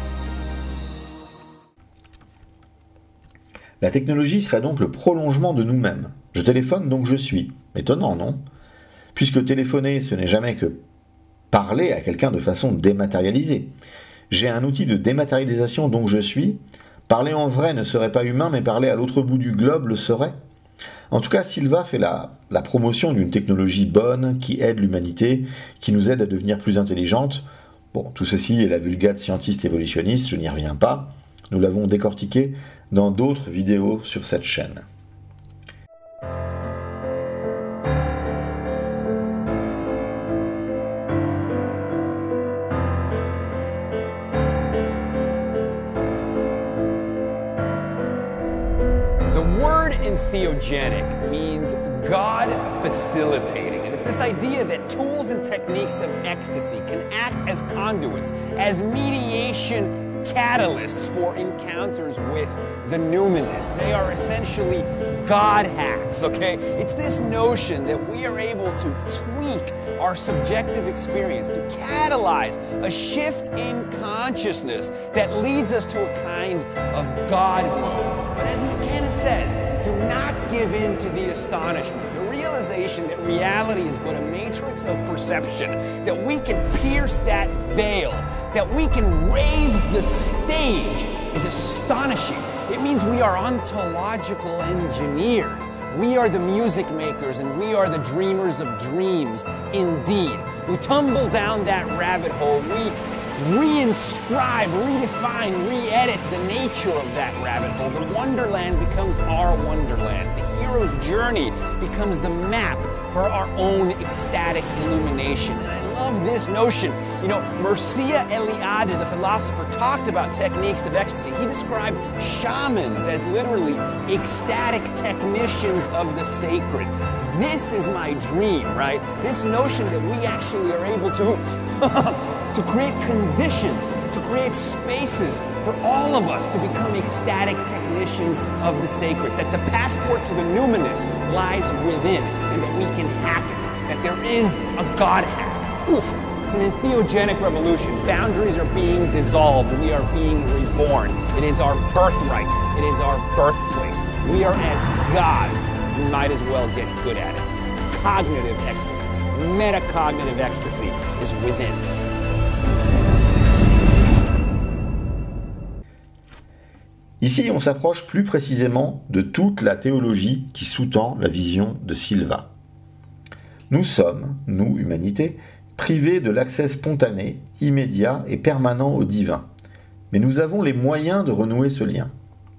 La technologie serait donc le prolongement de nous-mêmes. Je téléphone donc je suis. Étonnant, non? Puisque téléphoner, ce n'est jamais que parler à quelqu'un de façon dématérialisée. J'ai un outil de dématérialisation donc je suis. Parler en vrai ne serait pas humain, mais parler à l'autre bout du globe le serait. En tout cas, Silva fait la promotion d'une technologie bonne, qui aide l'humanité, qui nous aide à devenir plus intelligente. Bon, tout ceci est la vulgate scientiste évolutionniste, je n'y reviens pas. Nous l'avons décortiqué dans d'autres vidéos sur cette chaîne. The word entheogenic means God facilitating. And it's this idea that tools and techniques of ecstasy can act as conduits, as mediation catalysts for encounters with the numinous. They are essentially God hacks, okay? It's this notion that we are able to tweak our subjective experience, to catalyze a shift in consciousness that leads us to a kind of God mode. But as McKenna says, do not give in to the astonishment, the realization that reality is but a matrix of perception, that we can pierce that veil, that we can raise the stage is astonishing. It means we are ontological engineers. We are the music makers and we are the dreamers of dreams indeed. We tumble down that rabbit hole, we reinscribe, redefine, re-edit the nature of that rabbit hole. The wonderland becomes our wonderland. The hero's journey becomes the map for our own ecstatic illumination. And I love this notion. You know, Mircea Eliade, the philosopher, talked about techniques of ecstasy. He described shamans as literally ecstatic technicians of the sacred. This is my dream, right? This notion that we actually are able to to create conditions, to create spaces for all of us to become ecstatic technicians of the sacred, that the passport to the numinous lies within, and that we can hack it, that there is a God hack. Oof, it's an entheogenic revolution. Boundaries are being dissolved, we are being reborn. It is our birthright, it is our birthplace. We are as gods, we might as well get good at it. Cognitive ecstasy, metacognitive ecstasy is within. Ici, on s'approche plus précisément de toute la théologie qui sous-tend la vision de Silva. Nous sommes, nous, humanité, privés de l'accès spontané, immédiat et permanent au divin. Mais nous avons les moyens de renouer ce lien.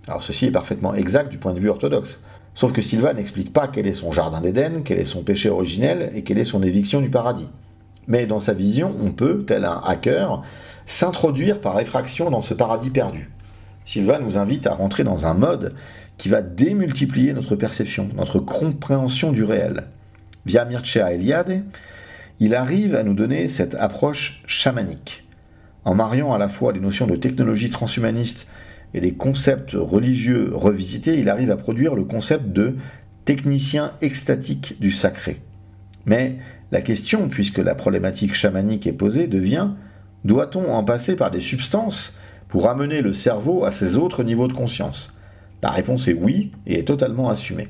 Alors ceci est parfaitement exact du point de vue orthodoxe. Sauf que Silva n'explique pas quel est son jardin d'Éden, quel est son péché originel et quelle est son éviction du paradis. Mais dans sa vision, on peut, tel un hacker, s'introduire par effraction dans ce paradis perdu. Silva nous invite à rentrer dans un mode qui va démultiplier notre perception, notre compréhension du réel. Via Mircea Eliade, il arrive à nous donner cette approche chamanique. En mariant à la fois les notions de technologie transhumaniste et des concepts religieux revisités, il arrive à produire le concept de technicien extatique du sacré. Mais la question, puisque la problématique chamanique est posée, devient: doit-on en passer par des substances pour amener le cerveau à ces autres niveaux de conscience? La réponse est oui, et est totalement assumée.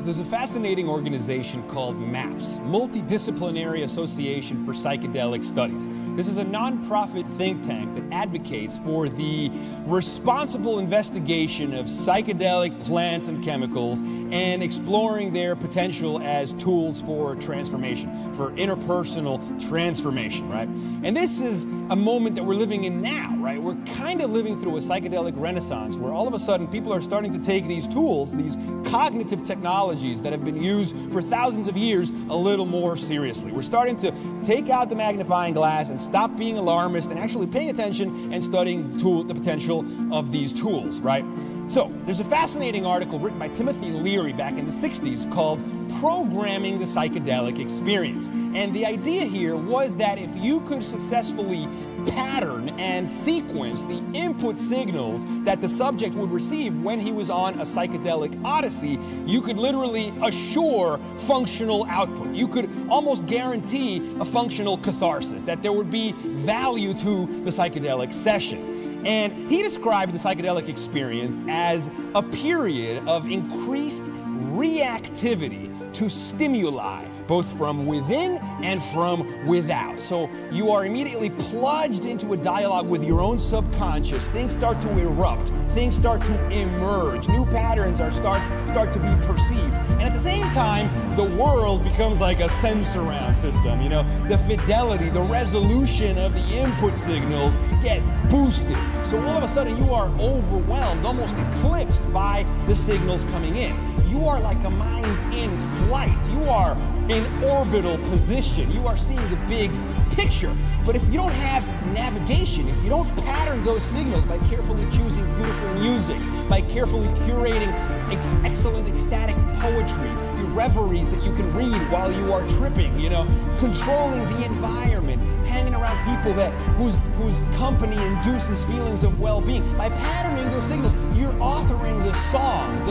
There's a fascinating organization called MAPS, Multidisciplinary Association for Psychedelic Studies. This is a non-profit think tank that advocates for the responsible investigation of psychedelic plants and chemicals and exploring their potential as tools for transformation, for interpersonal transformation, right? And this is a moment that we're living in now, right? We're kind of living through a psychedelic renaissance where all of a sudden people are starting to take these tools, these cognitive technologies that have been used for thousands of years, a little more seriously. We're starting to take out the magnifying glass and stop being alarmist and actually paying attention and studying the potential of these tools, right? So, there's a fascinating article written by Timothy Leary back in the 60s called Programming the Psychedelic Experience. And the idea here was that if you could successfully pattern and sequence the input signals that the subject would receive when he was on a psychedelic odyssey, you could literally assure functional output. You could almost guarantee a functional catharsis, that there would be value to the psychedelic session. And he described the psychedelic experience as a period of increased reactivity to stimuli, both from within and from without. So you are immediately plunged into a dialogue with your own subconscious. Things start to erupt. Things start to emerge. New patterns start to be perceived. And at the same time, the world becomes like a sense-around system. You know, the fidelity, the resolution of the input signals get boosted. So all of a sudden you are overwhelmed, almost eclipsed by the signals coming in. You are like a mind in flight. You are in orbital position. You are seeing the big picture. But if you don't have navigation, if you don't pattern those signals by carefully choosing beautiful music, by carefully curating excellent ecstatic poetry, your reveries that you can read while you are tripping, you know, controlling the environment, hanging around people whose company induces feelings of well-being. By patterning those signals, you're authoring the song,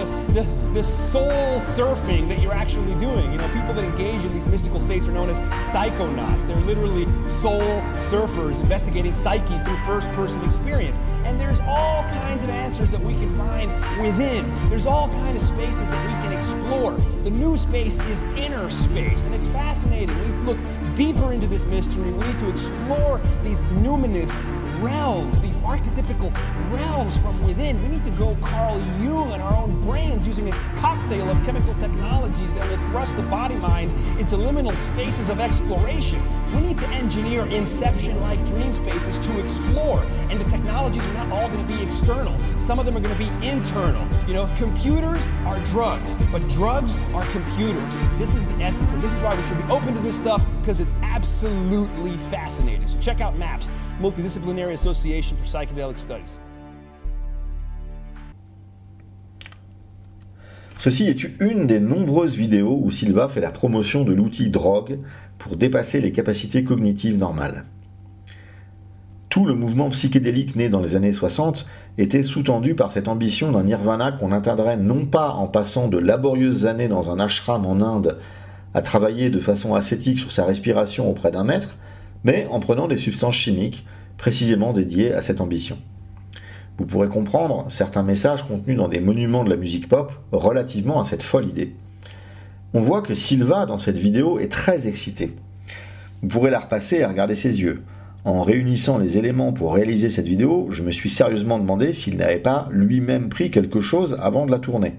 the soul surfing that you're actually doing. You know, people that engage in these mystical states are known as psychonauts. They're literally soul surfers investigating psyche through first-person experience. And there's all kinds of answers that we can find within. There's all kinds of spaces that we can explore. The new space is inner space, and it's fascinating. We need to look deeper into this mystery. We need to explore these numinous realms, these archetypical realms from within. We need to go Carl Jung in our own brains using a cocktail of chemical technologies that will thrust the body-mind into liminal spaces of exploration. We need to engineer inception-like dream spaces to explore, and the technologies are not all going to be external. Some of them are going to be internal. You know, computers are drugs, but drugs are computers. This is the essence, and this is why we should be open to this stuff, because it's absolutely fascinating. So check out MAPS, Multidisciplinary Association for Psychedelic Studies. Ceci est une des nombreuses vidéos où Silva fait la promotion de l'outil drogue pour dépasser les capacités cognitives normales. Tout le mouvement psychédélique né dans les années 60 était sous-tendu par cette ambition d'un nirvana qu'on atteindrait non pas en passant de laborieuses années dans un ashram en Inde à travailler de façon ascétique sur sa respiration auprès d'un maître, mais en prenant des substances chimiques précisément dédiées à cette ambition. Vous pourrez comprendre certains messages contenus dans des monuments de la musique pop relativement à cette folle idée. On voit que Silva, dans cette vidéo, est très excité. Vous pourrez la repasser et regarder ses yeux. En réunissant les éléments pour réaliser cette vidéo, je me suis sérieusement demandé s'il n'avait pas lui-même pris quelque chose avant de la tourner.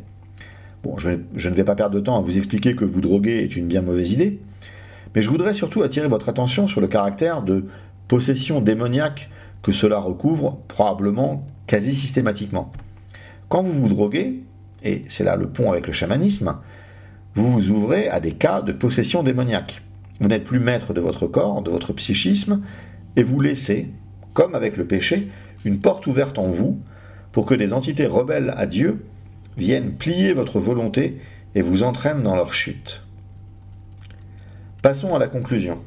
Bon, je ne vais pas perdre de temps à vous expliquer que vous droguer est une bien mauvaise idée, mais je voudrais surtout attirer votre attention sur le caractère de possession démoniaque que cela recouvre probablement quasi systématiquement. Quand vous vous droguez, et c'est là le pont avec le chamanisme, vous vous ouvrez à des cas de possession démoniaque. Vous n'êtes plus maître de votre corps, de votre psychisme, et vous laissez, comme avec le péché, une porte ouverte en vous pour que des entités rebelles à Dieu viennent plier votre volonté et vous entraînent dans leur chute. Passons à la conclusion.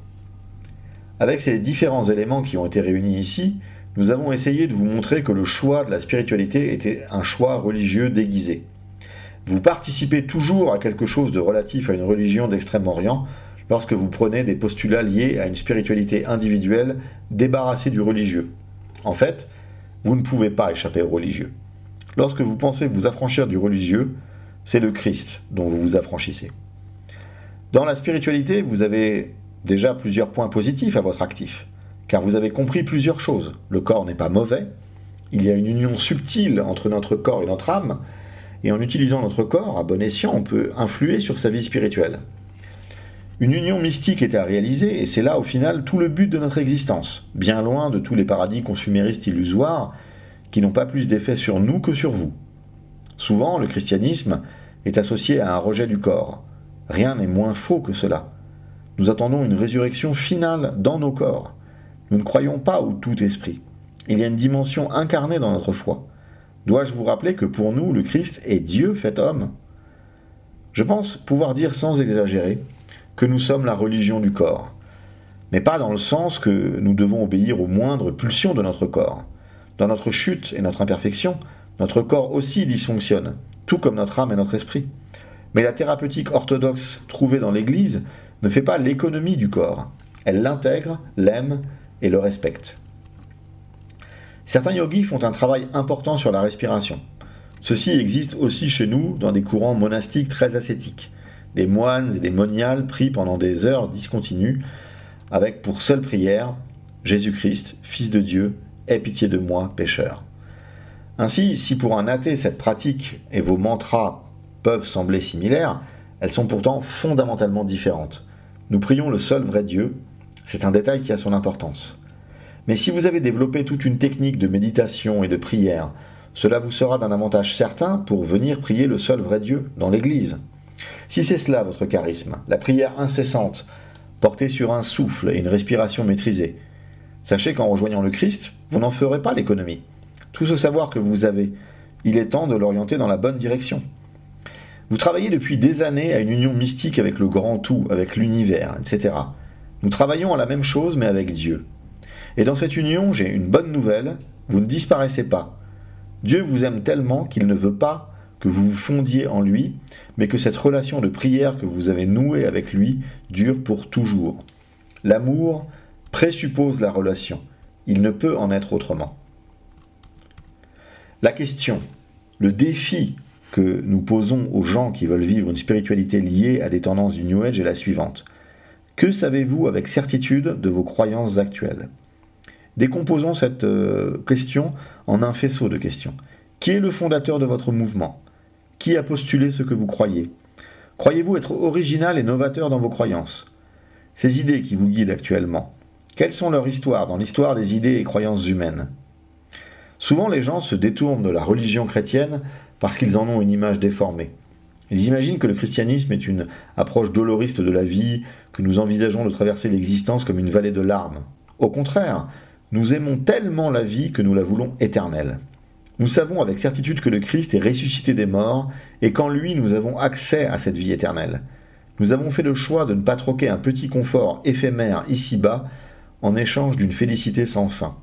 Avec ces différents éléments qui ont été réunis ici, nous avons essayé de vous montrer que le choix de la spiritualité était un choix religieux déguisé. Vous participez toujours à quelque chose de relatif à une religion d'Extrême-Orient lorsque vous prenez des postulats liés à une spiritualité individuelle débarrassée du religieux. En fait, vous ne pouvez pas échapper au religieux. Lorsque vous pensez vous affranchir du religieux, c'est le Christ dont vous vous affranchissez. Dans la spiritualité, vous avez déjà plusieurs points positifs à votre actif, car vous avez compris plusieurs choses. Le corps n'est pas mauvais, il y a une union subtile entre notre corps et notre âme, et en utilisant notre corps à bon escient, on peut influer sur sa vie spirituelle. Une union mystique est à réaliser, et c'est là au final tout le but de notre existence, bien loin de tous les paradis consuméristes illusoires qui n'ont pas plus d'effet sur nous que sur vous. Souvent, le christianisme est associé à un rejet du corps. Rien n'est moins faux que cela. Nous attendons une résurrection finale dans nos corps. Nous ne croyons pas au tout esprit. Il y a une dimension incarnée dans notre foi. Dois-je vous rappeler que pour nous, le Christ est Dieu fait homme? Je pense pouvoir dire sans exagérer que nous sommes la religion du corps, mais pas dans le sens que nous devons obéir aux moindres pulsions de notre corps. Dans notre chute et notre imperfection, notre corps aussi dysfonctionne, tout comme notre âme et notre esprit. Mais la thérapeutique orthodoxe trouvée dans l'Église ne fait pas l'économie du corps. Elle l'intègre, l'aime et le respecte. Certains yogis font un travail important sur la respiration. Ceci existe aussi chez nous dans des courants monastiques très ascétiques. Des moines et des moniales prient pendant des heures discontinues avec pour seule prière « Jésus-Christ, Fils de Dieu, aie pitié de moi, pécheur ». Ainsi, si pour un athée cette pratique et vos mantras peuvent sembler similaires, elles sont pourtant fondamentalement différentes. Nous prions le seul vrai Dieu, c'est un détail qui a son importance. Mais si vous avez développé toute une technique de méditation et de prière, cela vous sera d'un avantage certain pour venir prier le seul vrai Dieu dans l'Église. Si c'est cela votre charisme, la prière incessante, portée sur un souffle et une respiration maîtrisée, sachez qu'en rejoignant le Christ, vous n'en ferez pas l'économie. Tout ce savoir que vous avez, il est temps de l'orienter dans la bonne direction. Vous travaillez depuis des années à une union mystique avec le grand tout, avec l'univers, etc. Nous travaillons à la même chose mais avec Dieu. Et dans cette union, j'ai une bonne nouvelle, vous ne disparaissez pas. Dieu vous aime tellement qu'il ne veut pas que vous vous fondiez en lui, mais que cette relation de prière que vous avez nouée avec lui dure pour toujours. L'amour présuppose la relation, il ne peut en être autrement. La question, le défi que nous posons aux gens qui veulent vivre une spiritualité liée à des tendances du New Age est la suivante. Que savez-vous avec certitude de vos croyances actuelles? Décomposons cette question en un faisceau de questions. Qui est le fondateur de votre mouvement? Qui a postulé ce que vous croyez? Croyez-vous être original et novateur dans vos croyances? Ces idées qui vous guident actuellement, quelles sont leurs histoires dans l'histoire des idées et croyances humaines? Souvent les gens se détournent de la religion chrétienne parce qu'ils en ont une image déformée. Ils imaginent que le christianisme est une approche doloriste de la vie, que nous envisageons de traverser l'existence comme une vallée de larmes. Au contraire, nous aimons tellement la vie que nous la voulons éternelle. Nous savons avec certitude que le Christ est ressuscité des morts et qu'en lui nous avons accès à cette vie éternelle. Nous avons fait le choix de ne pas troquer un petit confort éphémère ici-bas en échange d'une félicité sans fin.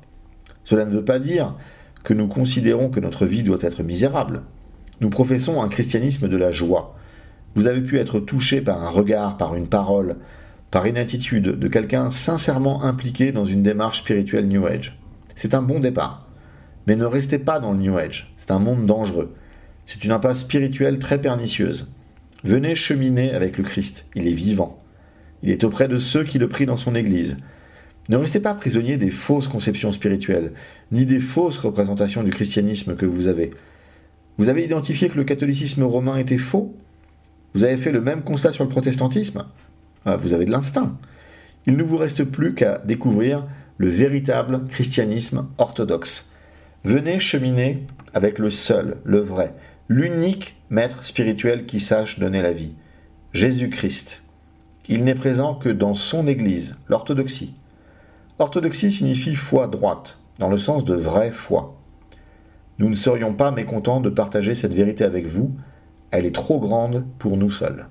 Cela ne veut pas dire que nous considérons que notre vie doit être misérable. Nous professons un christianisme de la joie. Vous avez pu être touché par un regard, par une parole, par une attitude de quelqu'un sincèrement impliqué dans une démarche spirituelle New Age. C'est un bon départ. Mais ne restez pas dans le New Age, c'est un monde dangereux. C'est une impasse spirituelle très pernicieuse. Venez cheminer avec le Christ, il est vivant. Il est auprès de ceux qui le prient dans son Église. Ne restez pas prisonnier des fausses conceptions spirituelles, ni des fausses représentations du christianisme que vous avez. Vous avez identifié que le catholicisme romain était faux? Vous avez fait le même constat sur le protestantisme? Vous avez de l'instinct. Il ne vous reste plus qu'à découvrir le véritable christianisme orthodoxe. Venez cheminer avec le seul, le vrai, l'unique maître spirituel qui sache donner la vie, Jésus-Christ. Il n'est présent que dans son Église, l'orthodoxie. Orthodoxie signifie foi droite, dans le sens de vraie foi. Nous ne serions pas mécontents de partager cette vérité avec vous, elle est trop grande pour nous seuls.